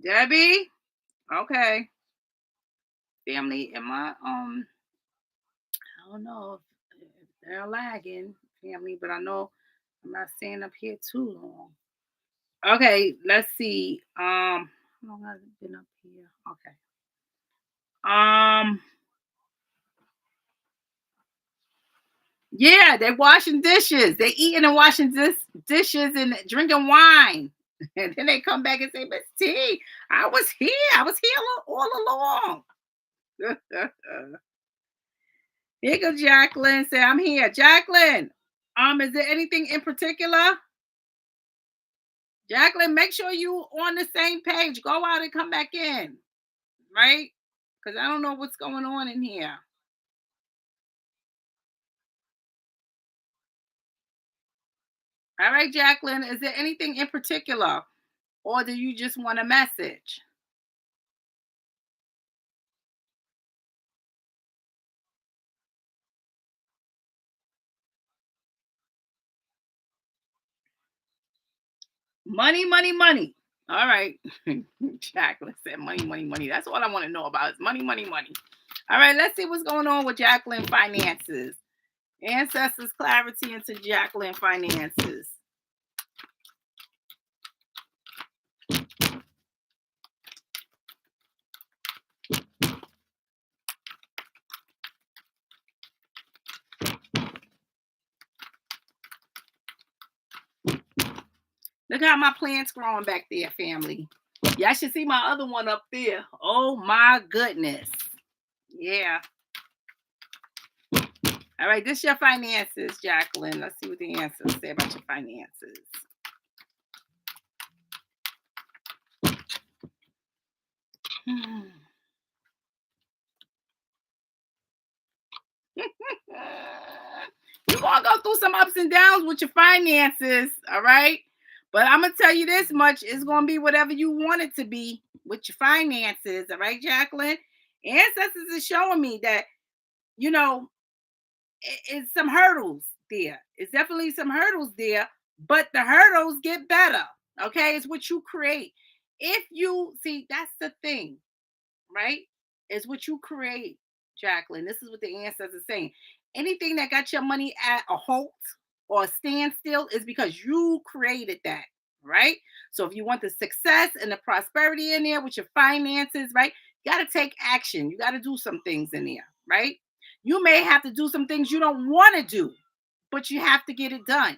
Debbie? Okay. Family, I don't know if they're lagging, family, but I know I'm not staying up here too long. Okay, let's see. How long has it been up here? Okay. Um, yeah, they're washing dishes. They eating and washing dishes and drinking wine. And then they come back and say, Miss T, I was here. I was here all along. Here goes Jacqueline. Say, I'm here. Jacqueline, is there anything in particular? Jacqueline, make sure you on the same page. Go out and come back in, right? Because I don't know what's going on in here. All right, Jacqueline, is there anything in particular? Or do you just want a message? Money, money, money. All right. Jacqueline said money, money, money. That's all I want to know about is money, money, money. All right, let's see what's going on with Jacqueline finances. Ancestors clarity into Jacqueline finances. Look how my plants growing back there, family. Y'all should see my other one up there. Oh my goodness. Yeah. All right, this is your finances, Jacqueline. Let's see what the answers say about your finances. You're going to go through some ups and downs with your finances, all right? But I'm going to tell you this much. It's going to be whatever you want it to be with your finances, all right, Jacqueline? Ancestors is showing me that, you know, it's some hurdles there. It's definitely some hurdles there, but the hurdles get better, okay? It's what you create. If you, see, that's the thing, right? It's what you create, Jacqueline. This is what the ancestors are saying. Anything that got your money at a halt or a standstill is because you created that, right? So if you want the success and the prosperity in there with your finances, right? You got to take action. You got to do some things in there, right? You may have to do some things you don't want to do, but you have to get it done.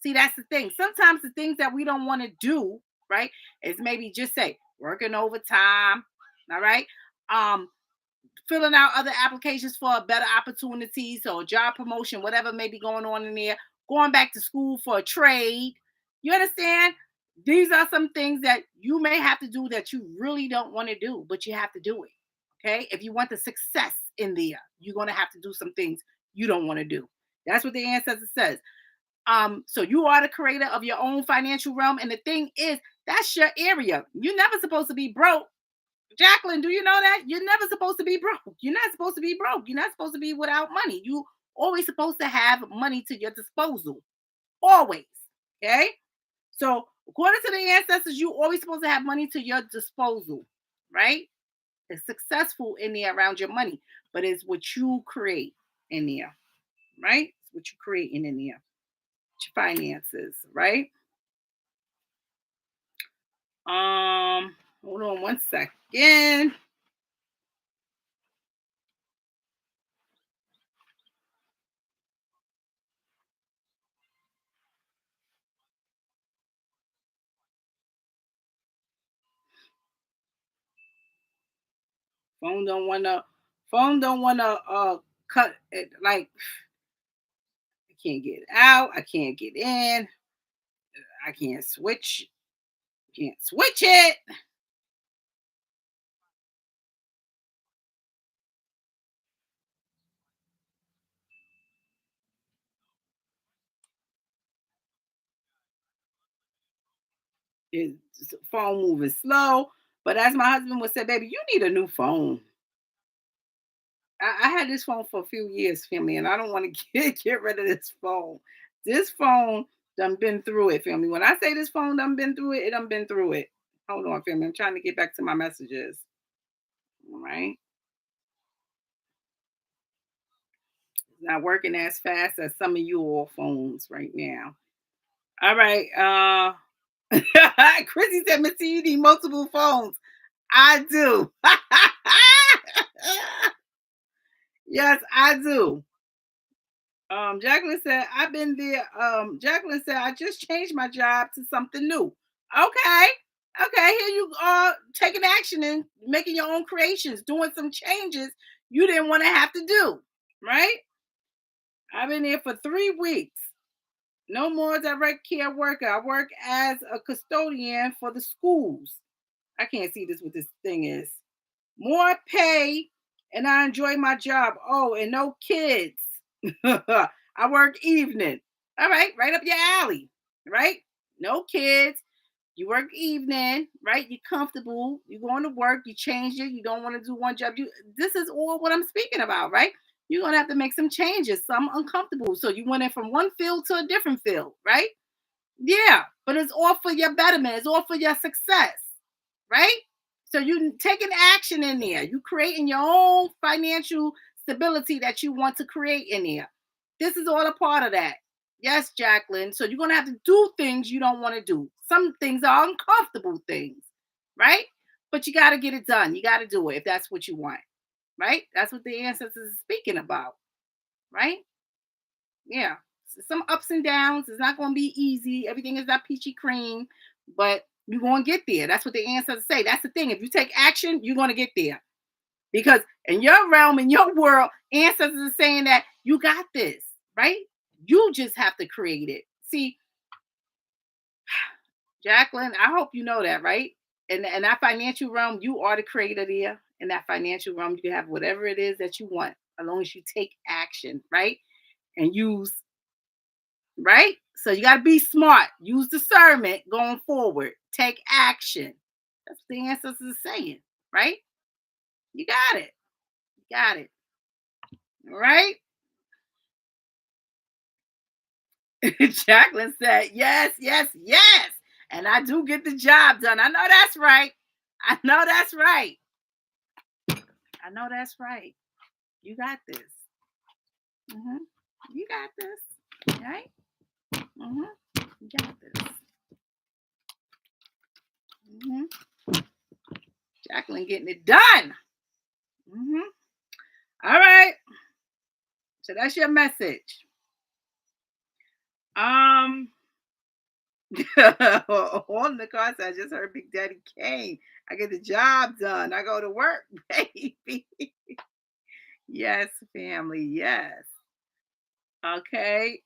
See, that's the thing. Sometimes the things that we don't want to do, right, is maybe just say working overtime, all right? Um, Filling out other applications for better opportunities or job promotion, whatever may be going on in there, going back to school for a trade. You understand? These are some things that you may have to do that you really don't want to do, but you have to do it. Okay. If you want the success in there, you're going to have to do some things you don't want to do. That's what the ancestor says. So you are the creator of your own financial realm. And the thing is, that's your area. You're never supposed to be broke. Jacqueline, do you know that? You're never supposed to be broke. You're not supposed to be broke. You're not supposed to be without money. You always supposed to have money to your disposal. Always. Okay? So according to the ancestors, you always supposed to have money to your disposal, right? It's successful in there around your money, but it's what you create in there, right? It's what you create in there. Your finances, right? Hold on one second. Phone don't wanna cut it, like I can't get out, I can't get in, I can't switch it. It's phone moving slow. But as my husband would say, baby, you need a new phone. I had this phone for a few years, family, and I don't want to get rid of this phone. This phone done been through it, family. When I say this phone done been through it, it done been through it. Hold on, family. I'm trying to get back to my messages. All right. It's not working as fast as some of you all phones right now. All right. Chrissy said, Missy, you need multiple phones. I do. Yes, I do. Jacqueline said, I've been there. Jacqueline said, I just changed my job to something new. Okay. Okay, here you are taking action and making your own creations, doing some changes you didn't want to have to do. Right? I've been here for 3 weeks. No more direct care worker. I work as a custodian for the schools. I can't see this what this thing is. More pay, and I enjoy my job. Oh, and no kids. I work evening. All right, right up your alley. Right? No kids. You work evening, right? You're comfortable. You're going to work. You change it. You don't want to do one job. This is all what I'm speaking about, right? You're gonna have to make some changes. Some uncomfortable. So you went in from one field to a different field, right? Yeah, but it's all for your betterment. It's all for your success, right? So you taking action in there. You creating your own financial stability that you want to create in there. This is all a part of that. Yes, Jacqueline. So you're gonna have to do things you don't want to do. Some things are uncomfortable things, right? But you got to get it done. You got to do it if that's what you want, right? That's what the ancestors is speaking about, right? Yeah. Some ups and downs. It's not going to be easy. Everything is not peachy cream, but You're going to get there. That's what the ancestors say. That's the thing. If you take action, you're going to get there. Because in your realm, in your world, ancestors are saying that you got this, right? You just have to create it. See, Jacqueline, I hope you know that, right? In that financial realm, you are the creator there. In that financial realm, you can have whatever it is that you want, as long as you take action, right? And use, right? So you got to be smart. Use discernment going forward. Take action. That's what the ancestors are saying, right? You got it. You got it. All right? Jacqueline said, yes, yes, yes. And I do get the job done. I know that's right. I know that's right. I know that's right. You got this. Mm-hmm. You got this. Right? Mm-hmm. You got this. Mm-hmm. Jacqueline getting it done. Mm-hmm. All right. So that's your message. On the cards, I just heard Big Daddy Kane. I get the job done. I go to work, baby. Yes, family. Yes. Okay.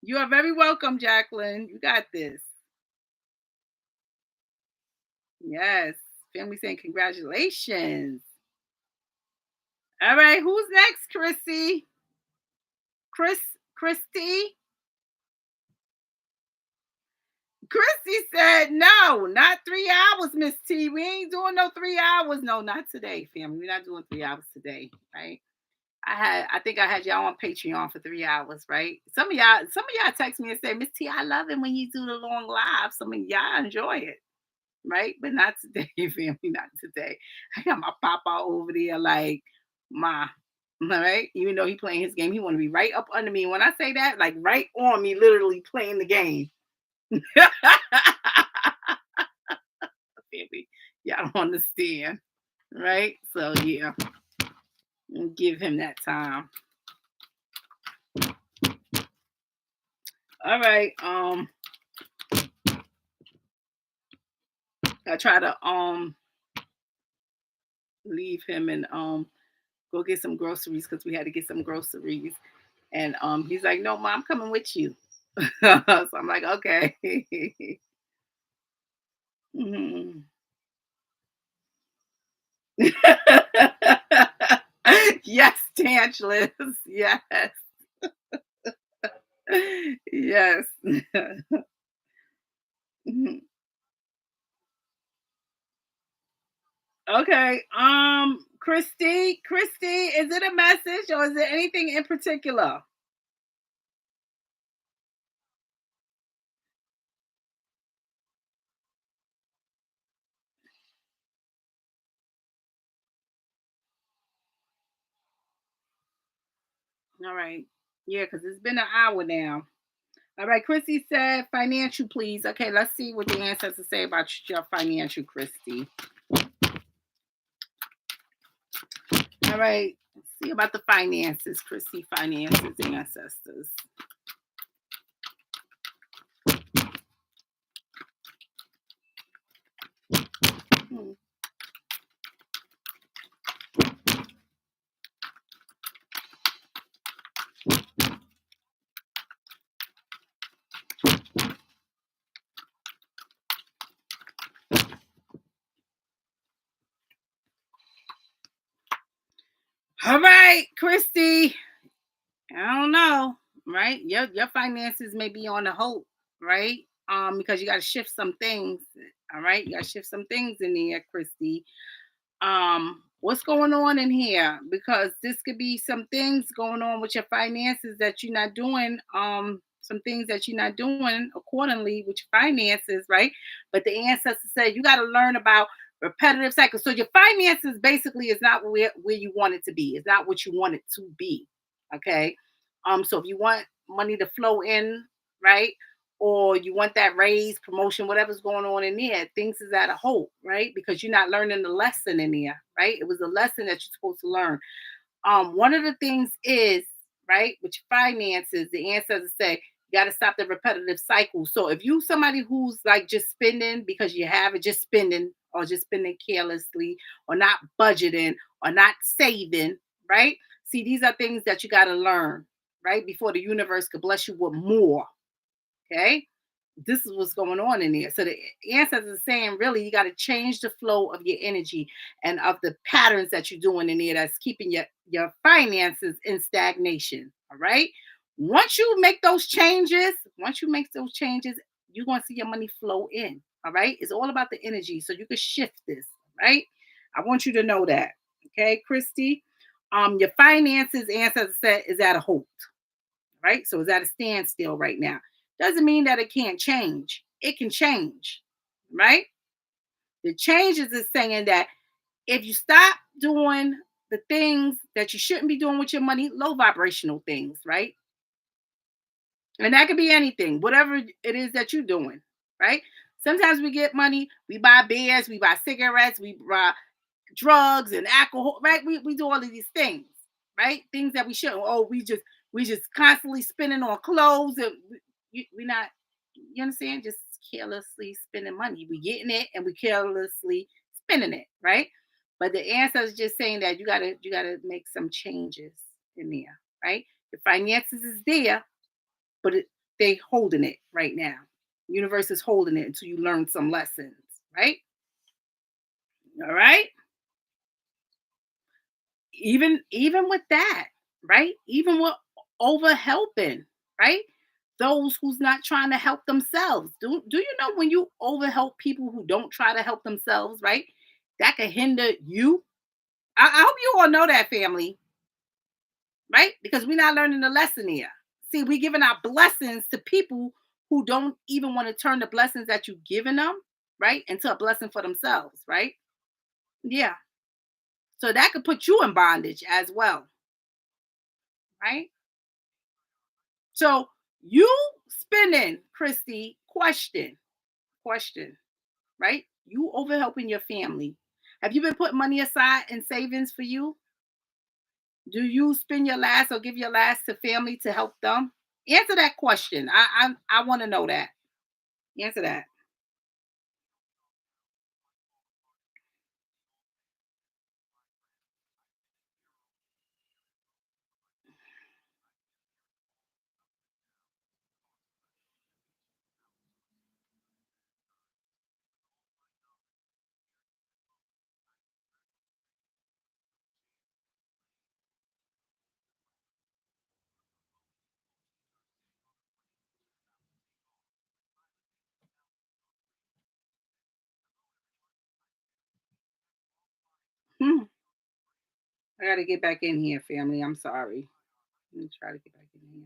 You are very welcome, Jacqueline. You got this. Yes. Family saying congratulations. All right. Who's next, Chrissy? Christy? Christy said, no, not 3 hours, Miss T. We ain't doing no 3 hours. No, not today, family. We're not doing 3 hours today, right? I think I had y'all on Patreon for 3 hours, right? Some of y'all text me and say, Miss T, I love it when you do the long live. Some of y'all enjoy it, right? But not today, family, not today. I got my papa over there like my all right. Even though he playing his game, he want to be right up under me. When I say that, like right on me, literally playing the game. Baby, y'all don't understand, right? So yeah, give him that time. All right. I try to leave him and go get some groceries because we had to get some groceries. And he's like, no, Mom, I'm coming with you. So I'm like, okay. Mhm. Yes, Tangelus. Yes. Yes. Mhm. Okay. Christy, is it a message or is it anything in particular? All right. Yeah, because it's been an hour now. All right. Christy said financial, please. Okay, let's see what the ancestors say about your financial, Christy. All right. Let's see about the finances, Christy. Finances, ancestors. Hmm. All right, Christy. I don't know, right? Your finances may be on the hope, right? Because you got to shift some things. All right, you got to shift some things in there, Christy. What's going on in here? Because this could be some things going on with your finances that you're not doing. Some things that you're not doing accordingly with your finances, right? But the ancestors said you got to learn about repetitive cycles. So your finances basically is not where you want it to be. It's not what you want it to be. Okay. So if you want money to flow in, right? Or you want that raise, promotion, whatever's going on in there, things is at a halt, right? Because you're not learning the lesson in there, right? It was a lesson that you're supposed to learn. One of the things is, right, with your finances, the ancestors say You got to stop the repetitive cycle. So if you somebody who's like just spending because you have it, just spending or just spending carelessly or not budgeting or not saving, right? See, these are things that you got to learn, right? Before the universe could bless you with more. Okay. This is what's going on in there. So the ancestors are saying, really, you got to change the flow of your energy and of the patterns that you're doing in there that's keeping your finances in stagnation. All right. Once you make those changes, you're going to see your money flow in. All right. It's all about the energy. So you can shift this. Right. I want you to know that. Okay, Christy. Your finances, ancestors said, is at a halt, right? So it's at a standstill right now. Doesn't mean that it can't change. It can change, right? The changes is saying that if you stop doing the things that you shouldn't be doing with your money, low vibrational things, right? And that could be anything, whatever it is that you're doing, right? Sometimes we get money, we buy beers, we buy cigarettes, we buy drugs and alcohol, right? We do all of these things, right? Things that we shouldn't. Oh, we just constantly spending on clothes and we not. You understand? Just carelessly spending money. We getting it and we carelessly spending it, right? But the ancestors just saying that you gotta make some changes in there, right? The finances is there, but they holding it right now. Universe is holding it until you learn some lessons, right? All right. Even with that, right? Even with over helping, right? Those who's not trying to help themselves. Do you know when you over help people who don't try to help themselves, right? That could hinder you. I hope you all know that, family, right? Because we're not learning the lesson here. See, we giving our blessings to people who don't even want to turn the blessings that you've given them, right, into a blessing for themselves, right? Yeah. So that could put you in bondage as well, right? So you spending, Christy, question, right? You over helping your family. Have you been putting money aside in savings for you? Do you spend your last or give your last to family to help them? Answer that question. I want to know that. Answer that. Hmm. I got to get back in here, family. I'm sorry. Let me try to get back in here.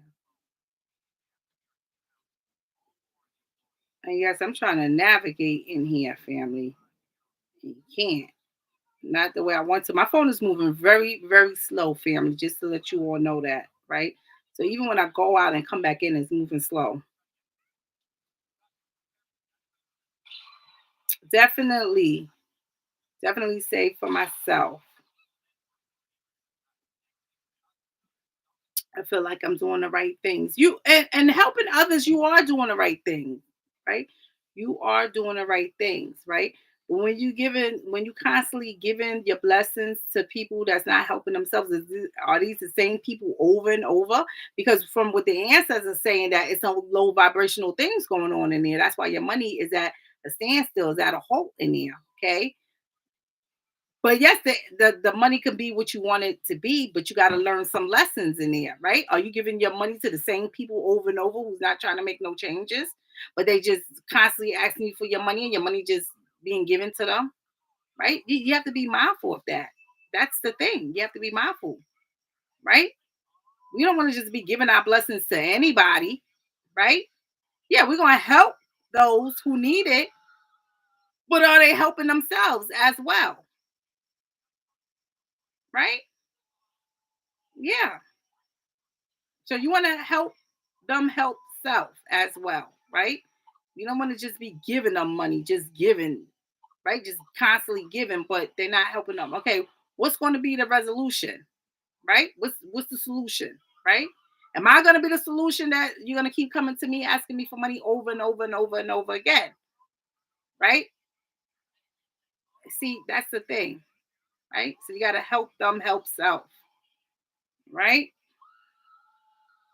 And yes, I'm trying to navigate in here, family. You can't. Not the way I want to. My phone is moving very, very slow, family, just to let you all know that, right? So even when I go out and come back in, it's moving slow. Definitely, definitely say for myself. I feel like I'm doing the right things. You and helping others, you are doing the right thing, right? You are doing the right things, right? But when you constantly giving your blessings to people that's not helping themselves, are these the same people over and over? Because from what the ancestors are saying, that it's some low vibrational things going on in there. That's why your money is at a standstill, is at a halt in there. Okay. But yes, the money can be what you want it to be, but you got to learn some lessons in there, right? Are you giving your money to the same people over and over who's not trying to make no changes, but they just constantly asking you for your money and your money just being given to them, right? You have to be mindful of that. That's the thing. You have to be mindful, right? We don't want to just be giving our blessings to anybody, right? Yeah, we're going to help those who need it, but are they helping themselves as well, right? Yeah. So you want to help them help self as well, right? You don't want to just be giving them money, just giving, right? Just constantly giving, but they're not helping them. Okay, what's going to be the resolution, right? What's the solution, right? Am I going to be the solution that you're going to keep coming to me asking me for money over and over and over and over again? Right? See, that's the thing, right? So you got to help them help self, right?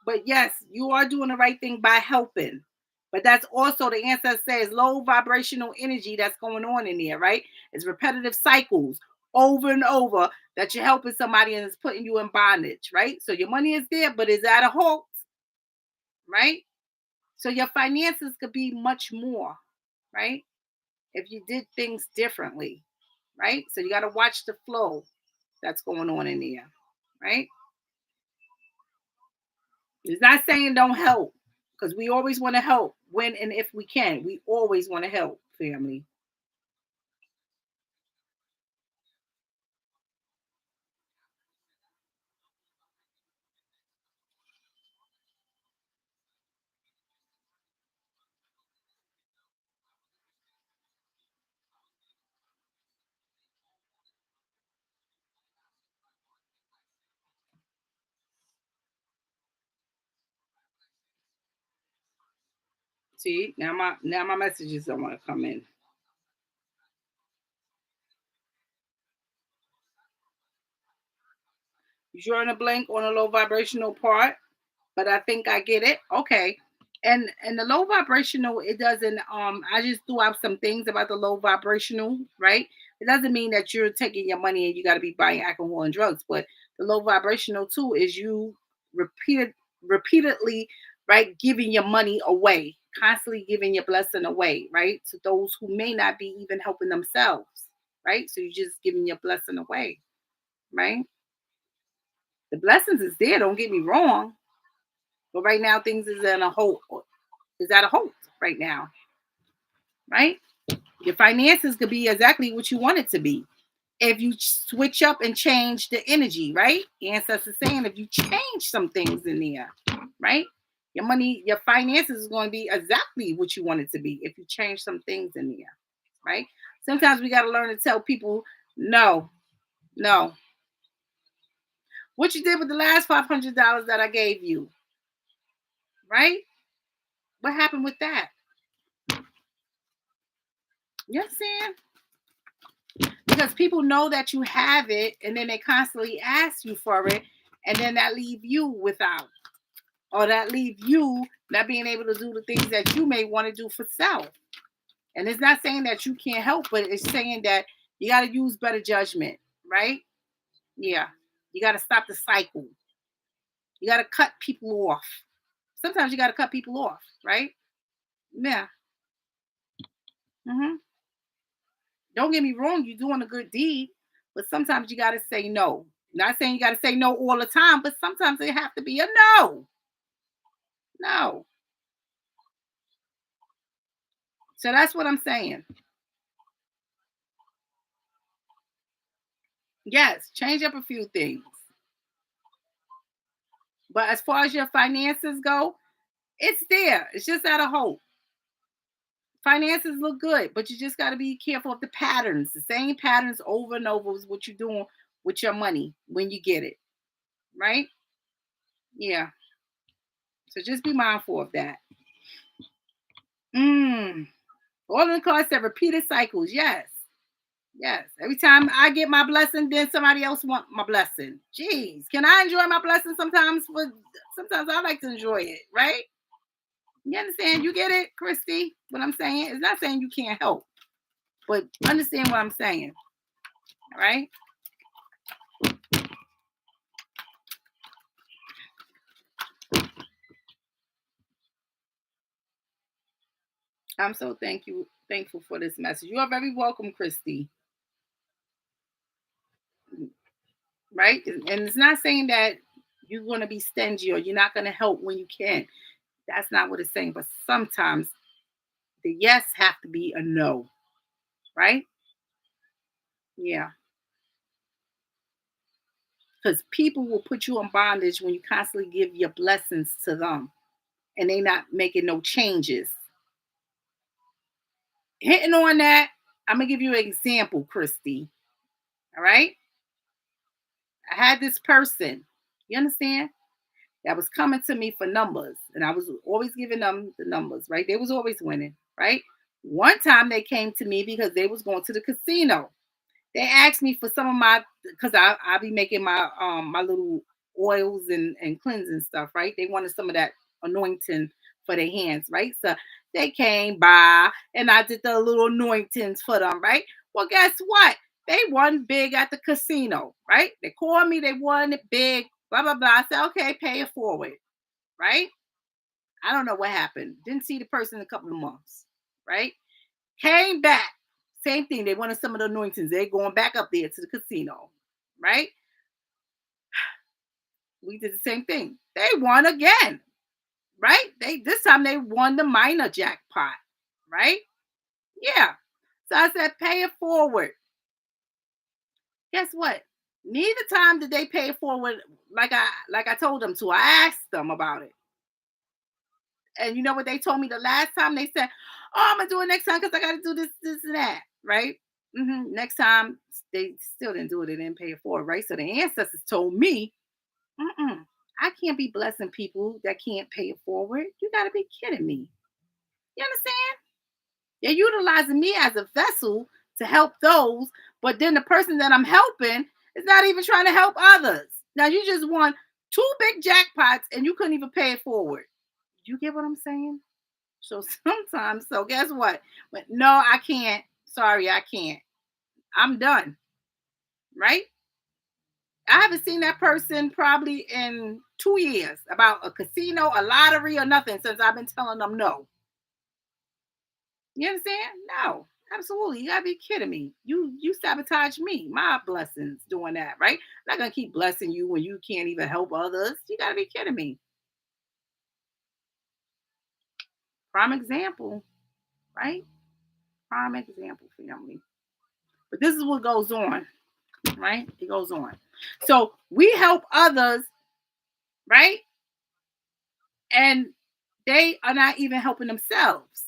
But yes, you are doing the right thing by helping. But that's also the ancestor says low vibrational energy that's going on in there, right? It's repetitive cycles over and over that you're helping somebody and it's putting you in bondage, right? So your money is there, but it's at a halt, right? So your finances could be much more, right? If you did things differently, right? So you got to watch the flow that's going on in there, right? It's not saying don't help because we always want to help when and if we can. We always want to help, family. See, now my messages don't want to come in. You drawing a blank on a low vibrational part, but I think I get it. Okay. And the low vibrational, it doesn't I just threw out some things about the low vibrational, right? It doesn't mean that you're taking your money and you got to be buying alcohol and drugs, but the low vibrational too is you repeatedly, right, giving your money away, constantly giving your blessing away, right? To those who may not be even helping themselves, right? So you're just giving your blessing away, right? The blessings is there, don't get me wrong. But right now things is at a halt right now, right? Your finances could be exactly what you want it to be. If you switch up and change the energy, right? Ancestors saying if you change some things in there, right? Your money, your finances is going to be exactly what you want it to be if you change some things in there, right? Sometimes we got to learn to tell people, no, no. What you did with the last $500 that I gave you, right? What happened with that? You understand? Because people know that you have it and then they constantly ask you for it and then that leave you without, or that leave you not being able to do the things that you may want to do for self. And it's not saying that you can't help, but it's saying that you got to use better judgment, right? Yeah, you got to stop the cycle. You got to cut people off. Sometimes you got to cut people off, right? Yeah. Hmm. Don't get me wrong, you're doing a good deed, but sometimes you got to say no. Not saying you got to say no all the time, but sometimes it have to be a no. No. So that's what I'm saying. Yes, change up a few things. But as far as your finances go, it's there. It's just out of hope. Finances look good, but you just got to be careful of the patterns. The same patterns over and over is what you're doing with your money when you get it. Right? Yeah. So just be mindful of that. Mm. All of the cards that repeated cycles. Yes. Yes. Every time I get my blessing, then somebody else want my blessing. Jeez. Can I enjoy my blessing sometimes? Sometimes I like to enjoy it, right? You understand? You get it, Christy? What I'm saying? It's not saying you can't help, but understand what I'm saying. All right? I'm so thankful for this message. You are very welcome, Christy. Right? And it's not saying that you're going to be stingy or you're not going to help when you can. That's not what it's saying. But sometimes the yes have to be a no. Right? Yeah. Because people will put you in bondage when you constantly give your blessings to them and they not making no changes. Hitting on that, I'm gonna give you an example, Christy. All right. I had this person, you understand? that was coming to me for numbers, and I was always giving them the numbers, right? They was always winning, right? One time they came to me because they was going to the casino. They asked me for some of my, because I be making my little oils and cleansing stuff, right? They wanted some of that anointing for their hands, right? So they came by and I did the little anointings for them, right? Well, guess what? They won big at the casino, right? They called me, they won it big, blah blah blah. I said, okay, pay it forward, right? I don't know what happened. Didn't see the person in a couple of months, right? Came back. Same thing. They wanted some of the anointings. They're going back up there to the casino, right? We did the same thing. They won again, right? They this time they won the minor jackpot, right? Yeah. So I said, pay it forward. Guess what? Neither time did they pay it forward like I told them to. I asked them about it. And you know what they told me the last time? They said, "Oh, I'm gonna do it next time because I got to do this, this, and that." Right? Next time they still didn't do it. They didn't pay it forward. Right? So the ancestors told me, Mm-mm, "I can't be blessing people that can't pay it forward. You got to be kidding me." You understand? They're utilizing me as a vessel to help those, but then the person that I'm helping is not even trying to help others. Now you just won two big jackpots and you couldn't even pay it forward. You get what I'm saying? So sometimes, so guess what? But no, I can't. Sorry, I can't. I'm done. Right? I haven't seen that person probably in 2 years about a casino, a lottery, or nothing since I've been telling them no. You understand? No, absolutely. You gotta be kidding me. You sabotage me, my blessings doing that, right? I'm not gonna keep blessing you when you can't even help others. You gotta be kidding me. Prime example, right? Prime example, family. But this is what goes on, right? It goes on. So we help others, right? And they are not even helping themselves,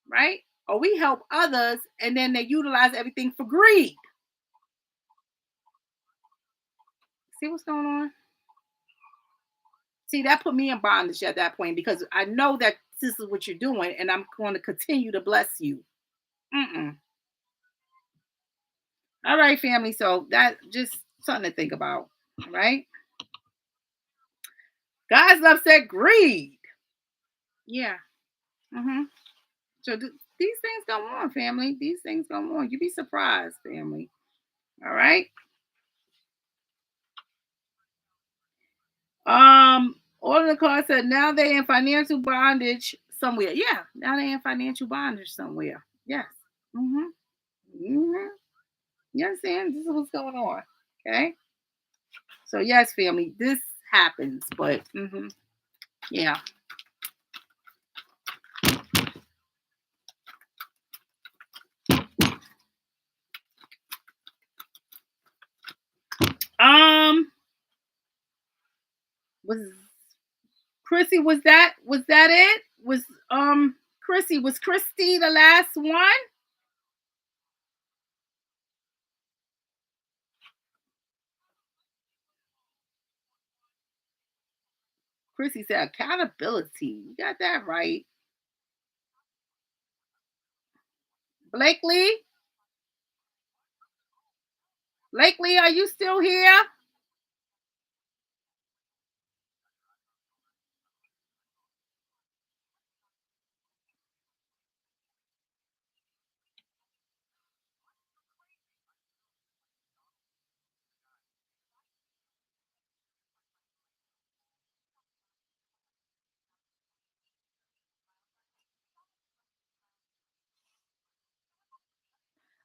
right? Or we help others and then they utilize everything for greed. See what's going on? See, that put me in bondage at that point because I know that this is what you're doing and I'm going to continue to bless you. Mm-mm. All right, family. So that just something to think about, right? God's love said greed. Yeah. hmm So these things go on, family. These things go on. You be surprised, family. All right. All of the cards said now they in financial bondage somewhere. Yeah, now they in financial bondage somewhere. Yes. Mm-hmm. Mm-hmm. You understand? This is what's going on. Okay. So yes, family, this happens, but yeah. Um, was Chrissy? Was that it? Chrissy, was Christy the last one? Chrissy said accountability. You got that right. Blakeley, Blakeley, are you still here?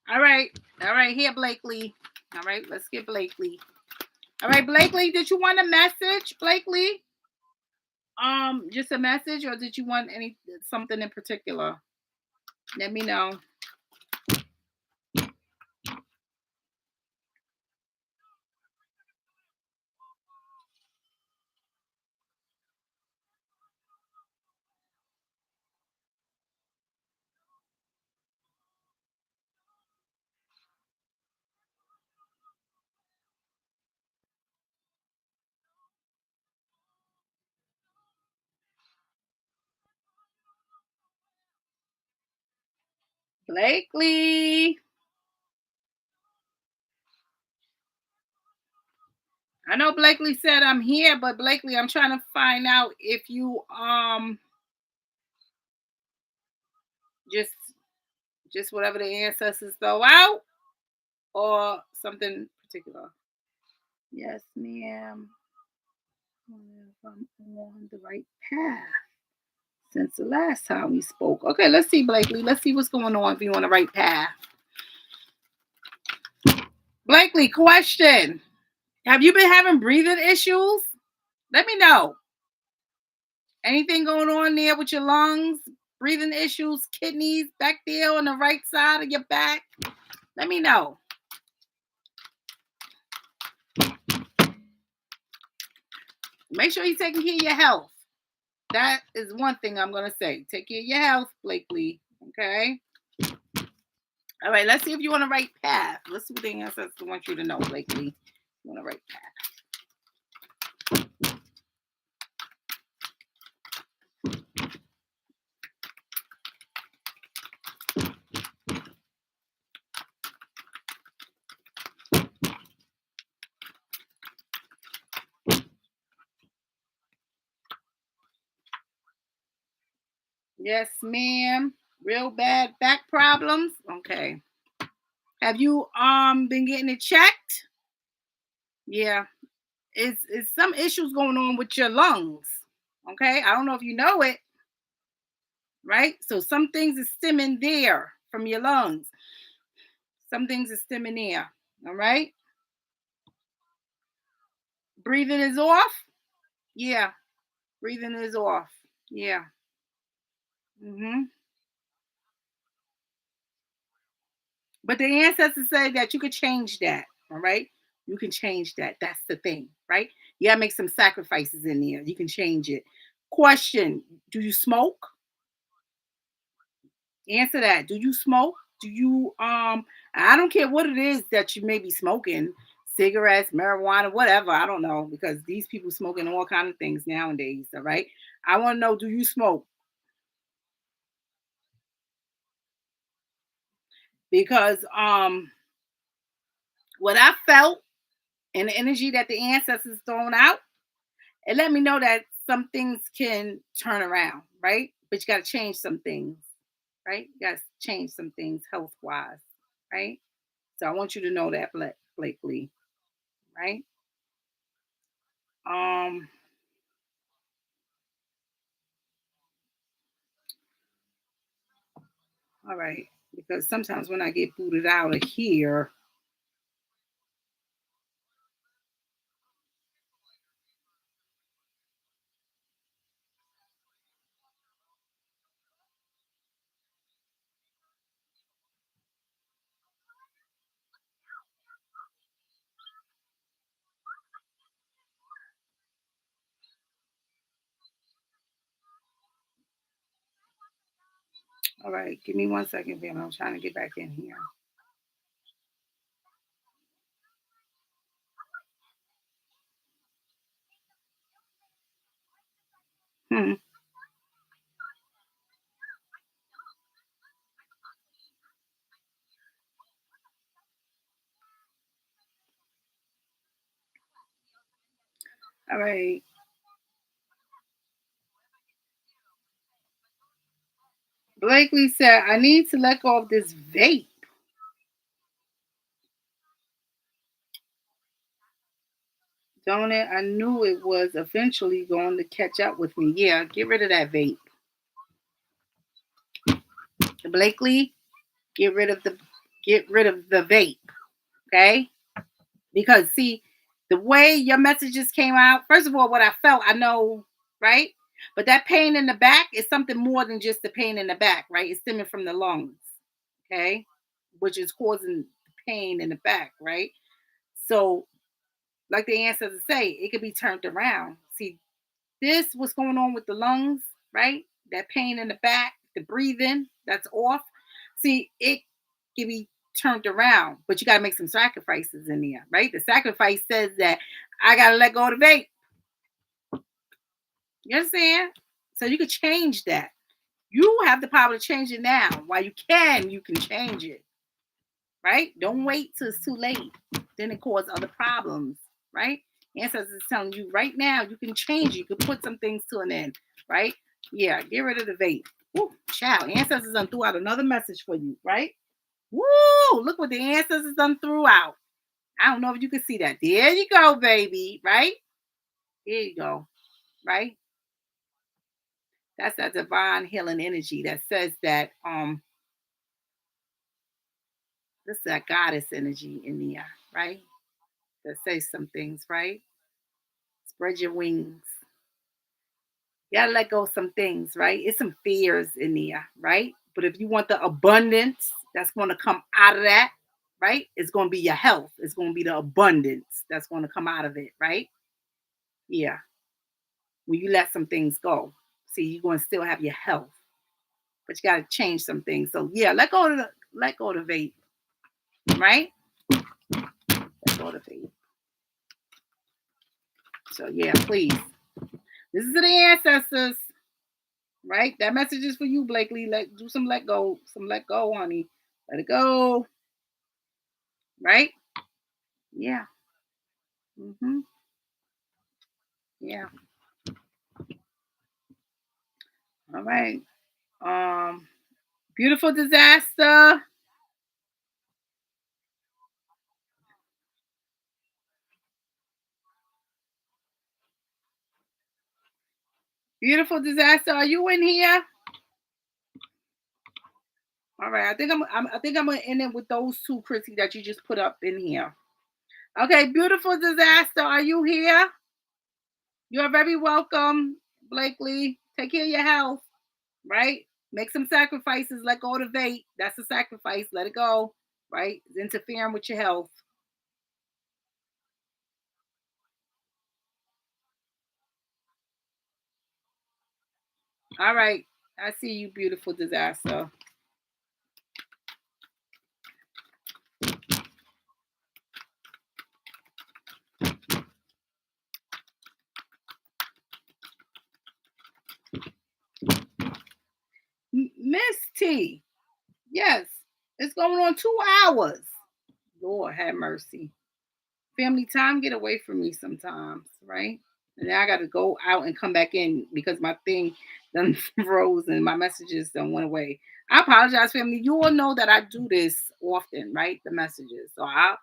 All right, all right, here, Blakeley. All right, let's get Blakeley. All right, Blakeley, did you want a message, Blakeley? Just a message, or did you want any something in particular? Let me know. Blakeley. I know Blakeley said I'm here, but Blakeley, I'm trying to find out if you just whatever the ancestors throw out or something particular. Yes, ma'am. If I'm on the right path since the last time we spoke. Okay, let's see, Blakeley. Let's see what's going on if you're on the right path. Blakeley, question. Have you been having breathing issues? Let me know. Anything going on there with your lungs, breathing issues, kidneys, back there on the right side of your back? Let me know. Make sure you're taking care of your health. That is one thing I'm going to say. Take care of your health, Blakeley. Okay? All right, let's see if you're on the right path. Let's see what the ancestors want you to know, Blakeley. You're on the right path. Yes, ma'am. Real bad back problems. Okay. Have you been getting it checked? Yeah. It's some issues going on with your lungs. Okay. I don't know if you know it. Right? So some things are stemming there from your lungs. Some things are stemming there. All right. Breathing is off. Yeah. Breathing is off. Yeah. But the ancestors say that you could change that. All right. You can change that. That's the thing, right? You gotta make some sacrifices in there. You can change it. Question: do you smoke? Answer that. Do you smoke? Do you I don't care what it is that you may be smoking, cigarettes, marijuana, whatever. I don't know, because these people smoking all kind of things nowadays. All right. I want to know, do you smoke? Because what I felt and the energy that the ancestors thrown out, it let me know that some things can turn around, right? But you got to change some things, right? You got to change some things health wise, right? So I want you to know that, Blakeley, right? Um, all right, because sometimes when I get booted out of here, all right, give me 1 second, Pam. I'm trying to get back in here. Hmm. All right. Blakeley said, I need to let go of this vape. Don't it? I knew it was eventually going to catch up with me. Yeah, get rid of that vape. Blakeley, get rid of the vape. Okay? Because see, the way your messages came out, first of all, what I felt, I know, right? But that pain in the back is something more than just the pain in the back, right? It's stemming from the lungs, okay? Which is causing pain in the back, right? So, like the ancestors say, it could be turned around. See, this what's going on with the lungs, right? That pain in the back, the breathing that's off. See, it can be turned around, but you got to make some sacrifices in there, right? The sacrifice says that I got to let go of the vape. You understand? So you could change that. You have the power to change it now. While you can change it. Right? Don't wait till it's too late. Then it causes other problems. Right? Ancestors is telling you right now you can change it. You can put some things to an end. Right? Yeah, get rid of the vape. Woo, child. Ancestors done threw out another message for you. Right? Woo! Look what the ancestors done threw out. I don't know if you can see that. There you go, baby. Right? Here you go. Right? That's that divine healing energy that says that this is that goddess energy in there, right? That says some things, right? Spread your wings. You gotta let go of some things, right? It's some fears in there, right? But if you want the abundance that's gonna come out of that, right? It's gonna be your health. It's gonna be the abundance that's gonna come out of it, right? Yeah. When you let some things go. See, you're gonna still have your health, but you gotta change some things. So yeah, let go of the vape, right? Let go of the vape. So yeah, please. This is the ancestors, right? That message is for you, Blakeley. Do some let go, honey. Let it go, right? Yeah. Mm-hmm. Yeah. All right. Um, beautiful disaster. Beautiful disaster. Are you in here? All right. I think I'm gonna end it with those two, Chrissy, that you just put up in here. Okay. Beautiful disaster. Are you here? You are very welcome, Blakeley. Take care of your health. Right? Make some sacrifices. Let go of the vape. That's a sacrifice. Let it go. Right? It's interfering with your health. All right. I see you, beautiful disaster. Miss T. Yes. It's going on 2 hours. Lord have mercy. Family time get away from me sometimes, right? And now I got to go out and come back in because my thing done froze and my messages done went away. I apologize, family. You all know that I do this often, right? The messages. So I'll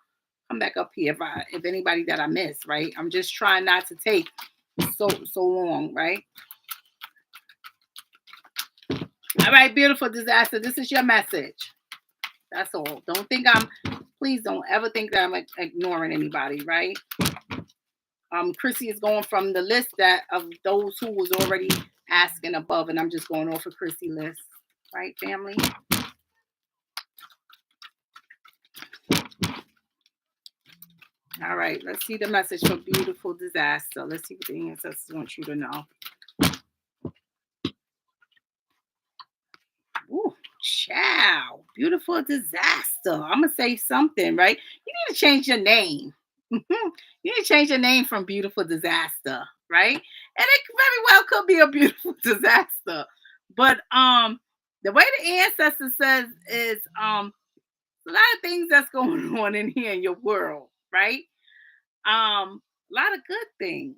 come back up here if anybody that I miss, right? I'm just trying not to take so long, right? All right, beautiful disaster. This is your message. That's all. Please don't ever think that I'm ignoring anybody, right? Chrissy is going from the list that of those who was already asking above, and I'm just going off of Chrissy list, right, family? All right, let's see the message for beautiful disaster. Let's see what the ancestors want you to know. Ooh, child, beautiful disaster. I'm gonna say something, right? You need to change your name. You need to change your name from beautiful disaster, right? And it very well could be a beautiful disaster. But the way the ancestor says is a lot of things that's going on in here in your world, right? A lot of good things,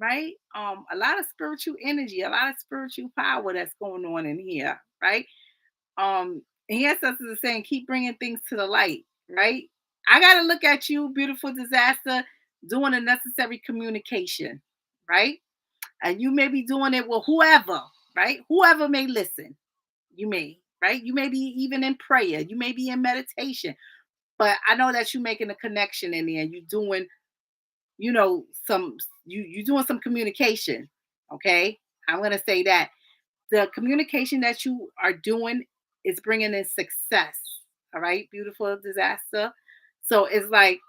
right? A lot of spiritual energy, a lot of spiritual power that's going on in here, right? Ancestors are saying keep bringing things to the light, right? I got to look at you, beautiful disaster, doing the necessary communication, right? And you may be doing it with whoever, right? Whoever may listen, you may, right? You may be even in prayer, you may be in meditation, but I know that you're making a connection in there and you're doing, some you doing some communication, okay? I'm gonna say that the communication that you are doing is bringing in success. All right, beautiful disaster. So it's like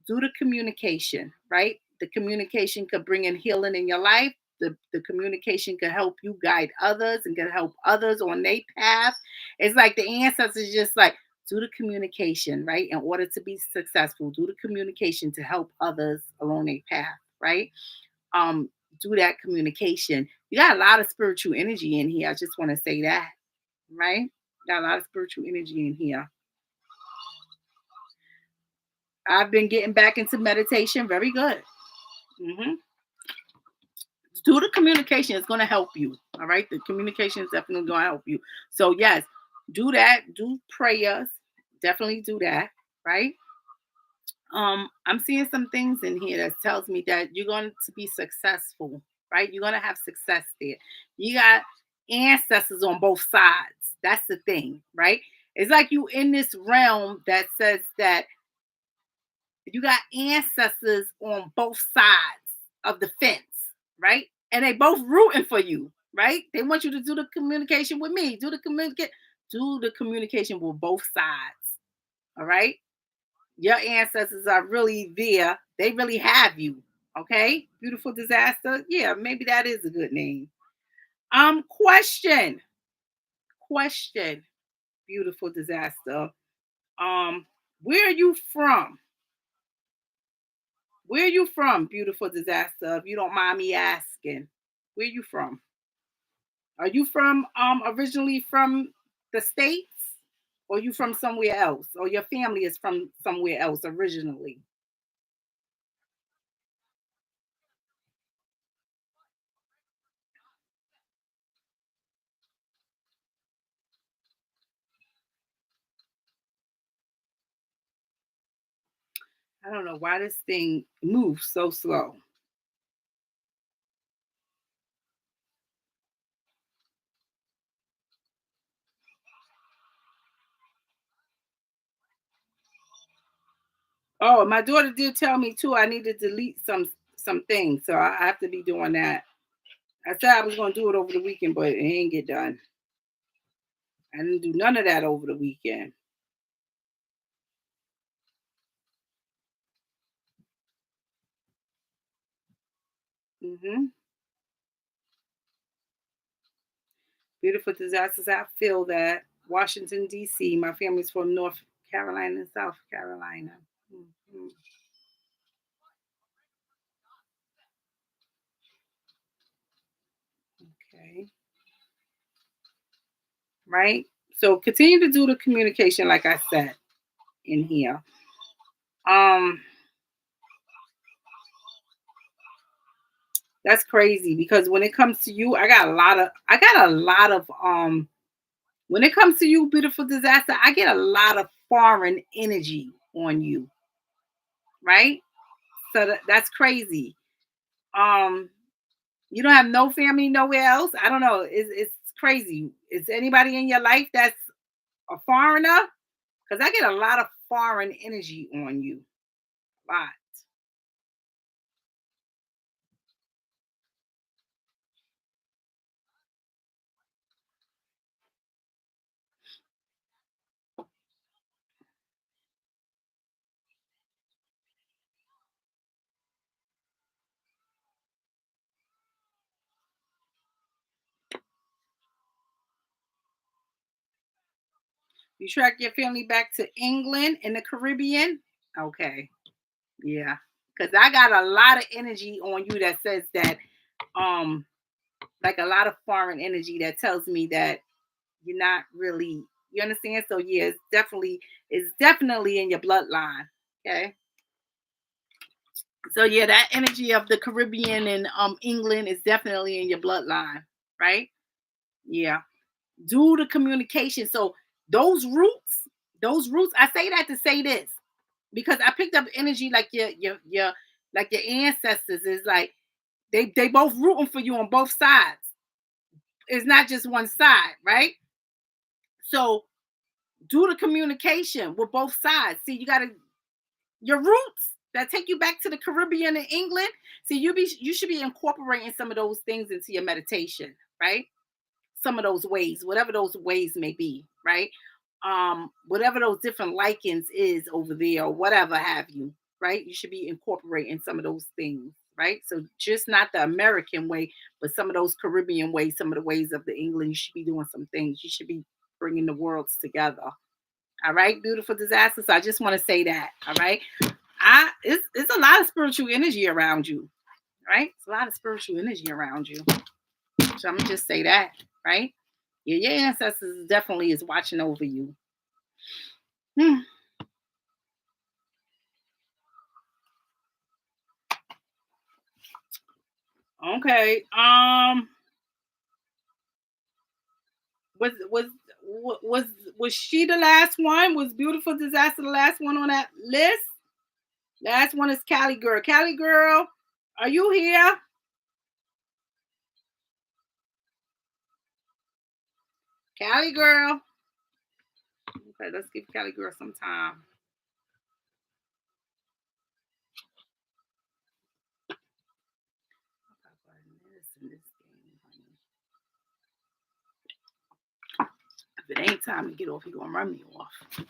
do the communication, right? The communication could bring in healing in your life. The communication could help you guide others and can help others on their path. It's like the ancestors just like do the communication, right? In order to be successful, do the communication to help others along their path, right? um do that communication. You got a lot of spiritual energy in here. I just want to say that, right? Got a lot of spiritual energy in here. I've been getting back into meditation. Very good. Mm-hmm. Do the communication. It's going to help you. All right. The communication is definitely going to help you. So, yes, do that. Do prayers. Definitely do that. Right. I'm seeing some things in here that tells me that you're going to be successful. Right. You're going to have success there. You got ancestors on both sides. That's the thing. Right. It's like you in this realm that says that you got ancestors on both sides of the fence, right? And they both rooting for you, right? They want you to do the communication with me. Do the communication with both sides. All right? Your ancestors are really there. They really have you. Okay? Beautiful disaster. Yeah, maybe that is a good name. Question. Question. Beautiful disaster. Where are you from? Where are you from, beautiful disaster? If you don't mind me asking, where you from? Are you from originally from the States? Or you from somewhere else? Or your family is from somewhere else originally? I don't know why this thing moves so slow. Oh, my daughter did tell me too I need to delete some things, so I have to be doing that. I said I was gonna do it over the weekend, but it ain't get done. I didn't do none of that over the weekend. Hmm. Beautiful disasters. I feel that. Washington, D.C. My family's from North Carolina and South Carolina. Mhm. Okay. Right? So continue to do the communication, like I said in here. Um, that's crazy because when it comes to you, I got a lot of when it comes to you, beautiful disaster, I get a lot of foreign energy on you, right? So that's crazy. Um, You don't have no family nowhere else? I don't know. It's crazy. Is anybody in your life that's a foreigner? Because I get a lot of foreign energy on you. A lot. You track your family back to England in the Caribbean? Okay. Yeah. Because I got a lot of energy on you that says that, um, like a lot of foreign energy that tells me that you're not really, you understand? So yeah, it's definitely in your bloodline. Okay. So yeah, that energy of the Caribbean and England is definitely in your bloodline, right? Yeah. Do the communication. So those roots, those roots, I say that to say this because I picked up energy like your like your ancestors is like they both rooting for you on both sides. It's not just one side, right? So do the communication with both sides. See, you gotta your roots that take you back to the Caribbean and England. See, you should be incorporating some of those things into your meditation, right? Some of those ways, whatever those ways may be, right? Whatever those different likings is over there, or whatever have you, right? You should be incorporating some of those things, right? So just not the American way, but some of those Caribbean ways, some of the ways of the England. You should be doing some things. You should be bringing the worlds together. All right, beautiful disasters. I just want to say that. All right, it's a lot of spiritual energy around you, right? It's a lot of spiritual energy around you. So I'm gonna just say that, right? Yeah, your ancestors definitely is watching over you. Hmm. Okay. Was was was she the last one? Was Beautiful Disaster the last one on that list? Last one is Cali Girl. Cali Girl, are you here? Cali Girl. Okay, let's give Cali Girl some time. If it ain't time to get off, you're gonna run me off.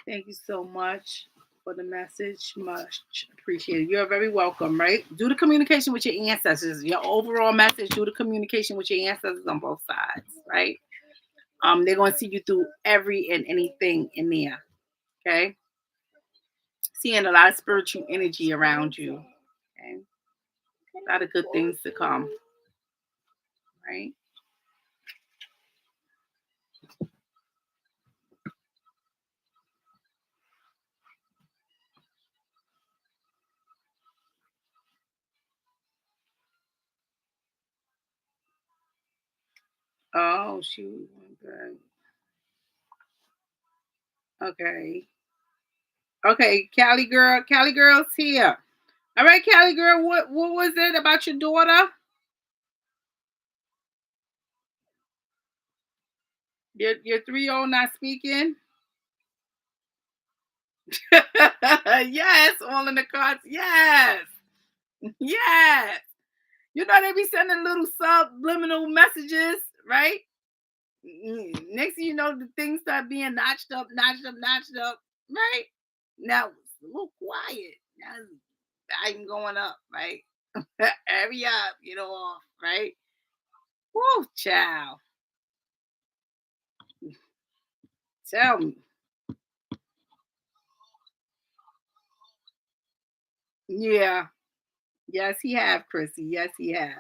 Thank you so much for the message. Much appreciated. You're very welcome, right? Do the communication with your ancestors. Your overall message, do the communication with your ancestors on both sides, right? They're gonna see you through every and anything in there. Okay. Seeing a lot of spiritual energy around you. Okay. A lot of good things to come. Right? Oh, shoot. Okay. Okay, Cali Girl. Cali Girl's here. All right, Cali Girl, what was it about your daughter? Your 3-year-old not speaking? Yes, all in the cards. Yes. Yes. You know they be sending little subliminal messages, right? Next thing you know, the things start being notched up, notched up, notched up, right? Now it's a little quiet. Now I'm going up, right? Hurry up, get off, right? Woo, child. Tell me. Yeah. Yes, he have, Chrissy. Yes, he have.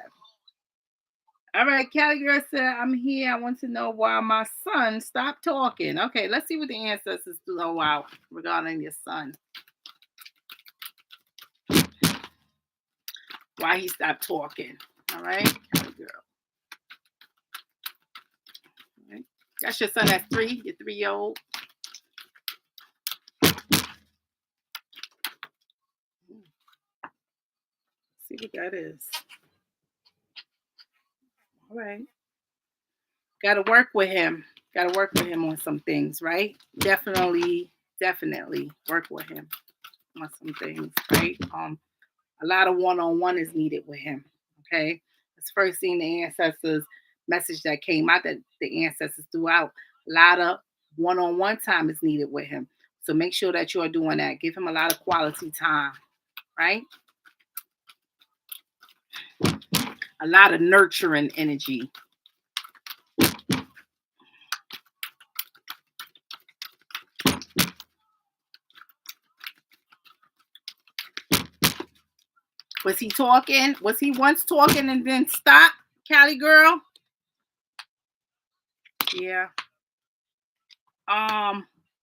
All right, Cali Girl said, I'm here. I want to know why my son stopped talking. Okay, let's see what the ancestors do know wow regarding your son. Why he stopped talking. All right, Cali Girl. All right. That's your son that's 3, your 3-year-old. See what that is. All right. Got to work with him. Got to work with him on some things, right? Definitely work with him on some things, right? A lot of one-on-one is needed with him. Okay. That's first thing the ancestors message that came out that the ancestors threw out. A lot of one-on-one time is needed with him. So make sure that you are doing that. Give him a lot of quality time, right? A lot of nurturing energy. Was he talking? Was he once talking and then stop, Cali Girl? Yeah.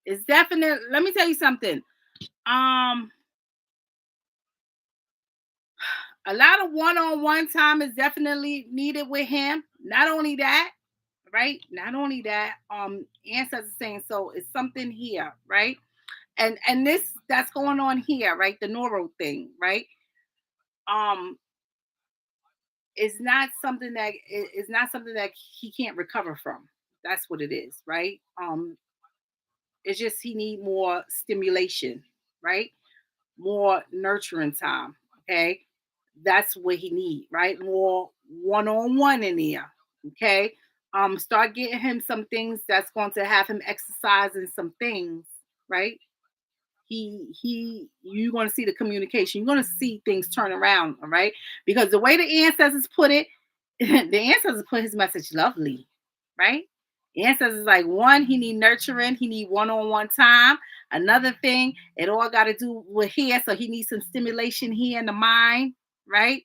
It's definite. Let me tell you something. A lot of one-on-one time is definitely needed with him. Not only that, right? Not only that, ancestors saying so it's something here, right? And this that's going on here, right? The neural thing, right? Um, is not something that is not something that he can't recover from. That's what it is, right? It's just he need more stimulation, right? More nurturing time. Okay. That's what he need, right? More one-on-one in there. Okay. Start getting him some things that's going to have him exercising some things, right? You're going to see the communication. You're going to see things turn around, all right? Because the way the ancestors put it, the ancestors put his message lovely, right? The ancestors like one, he need nurturing, he need one-on-one time. Another thing, it all got to do with here, so he needs some stimulation here in the mind, right?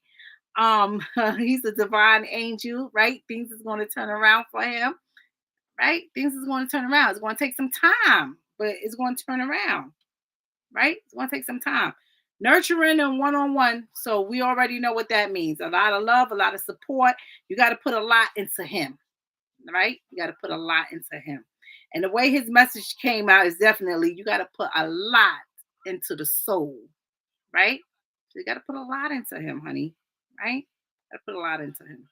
He's a divine angel, right? Things is going to turn around for him, right? Things is going to turn around. It's going to take some time, but it's going to turn around, right? It's going to take some time. Nurturing and one-on-one. So we already know what that means. A lot of love, a lot of support. You got to put a lot into him, right? You got to put a lot into him. And the way his message came out is definitely you got to put a lot into the soul, right? So you got to put a lot into him, honey, right? Got to put a lot into him.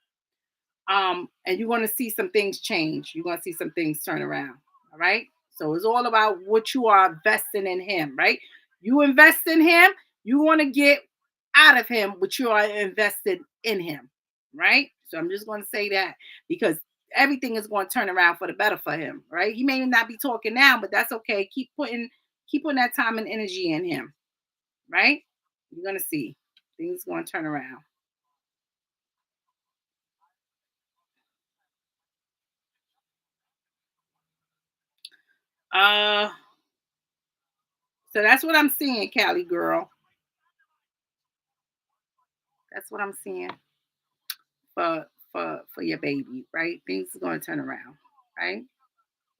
And you're going to see some things change. You're going to see some things turn around. All right. So it's all about what you are investing in him, right? You invest in him, you want to get out of him what you are invested in him, right? So I'm just going to say that because everything is going to turn around for the better for him, right? He may not be talking now, but that's okay. Keep putting that time and energy in him, right? You're going to see things going to turn around. Uh, so that's what I'm seeing, Cali Girl. That's what I'm seeing for your baby, right? Things are going to turn around, right?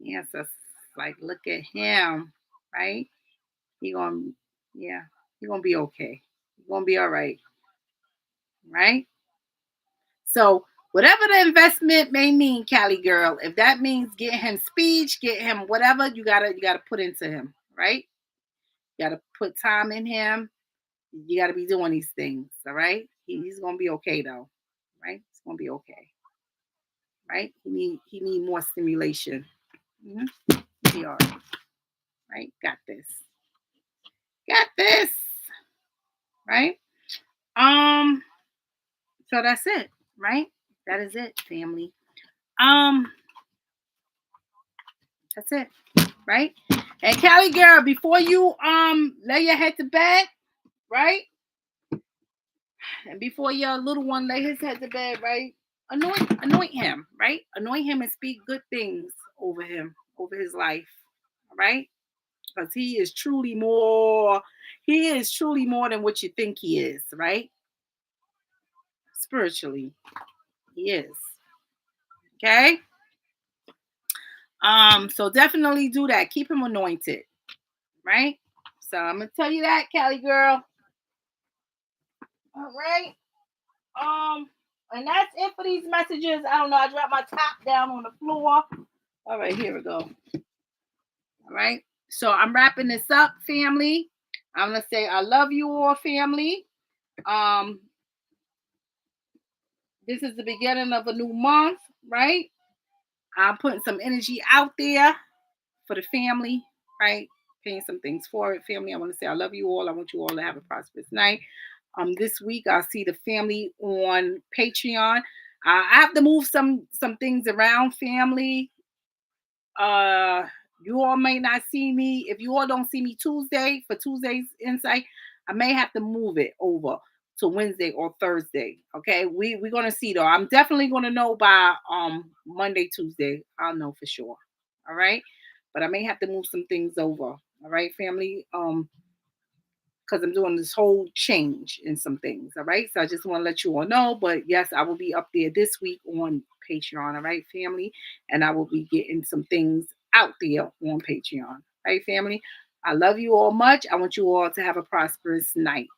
Yes, that's like look at him, right? He gonna, yeah, he gonna be okay. He gonna be all right, right? So whatever the investment may mean, Cali Girl, if that means get him speech, get him whatever, you gotta put into him, right? You gotta put time in him. You gotta be doing these things, all right? He's gonna be okay though, right? He's gonna be okay, right? He need more stimulation. Mm-hmm. He all right, right? Got this. Got this, right? Um, so that's it, right? That is it, family. Um, that's it, right? And Cali Girl, before you lay your head to bed, right? And before your little one lay his head to bed, right? Anoint him, right? Anoint him and speak good things over him, over his life, all right? Because he is truly more than what you think he is, right? Spiritually, he is. Okay. So definitely do that. Keep him anointed, right? So I'm gonna tell you that, Cali Girl. All right. And that's it for these messages. I don't know. I dropped my top down on the floor. All right, here we go. All right. So I'm wrapping this up, family. I'm gonna say I love you all, family. Um, this is the beginning of a new month, right? I'm putting some energy out there for the family, right? Paying some things forward, family. I want to say I love you all. I want you all to have a prosperous night. This week I'll see the family on Patreon. I have to move some things around, family. Uh, you all may not see me. If you all don't see me Tuesday for Tuesday's insight, I may have to move it over to Wednesday or Thursday. Okay, we're gonna see though. I'm definitely gonna know by Monday, Tuesday. I'll know for sure. All right, but I may have to move some things over. All right, family. Because I'm doing this whole change in some things. All right. So I just want to let you all know. But yes, I will be up there this week on Patreon. All right, family. And I will be getting some things out there on Patreon. All right, family. I love you all much. I want you all to have a prosperous night.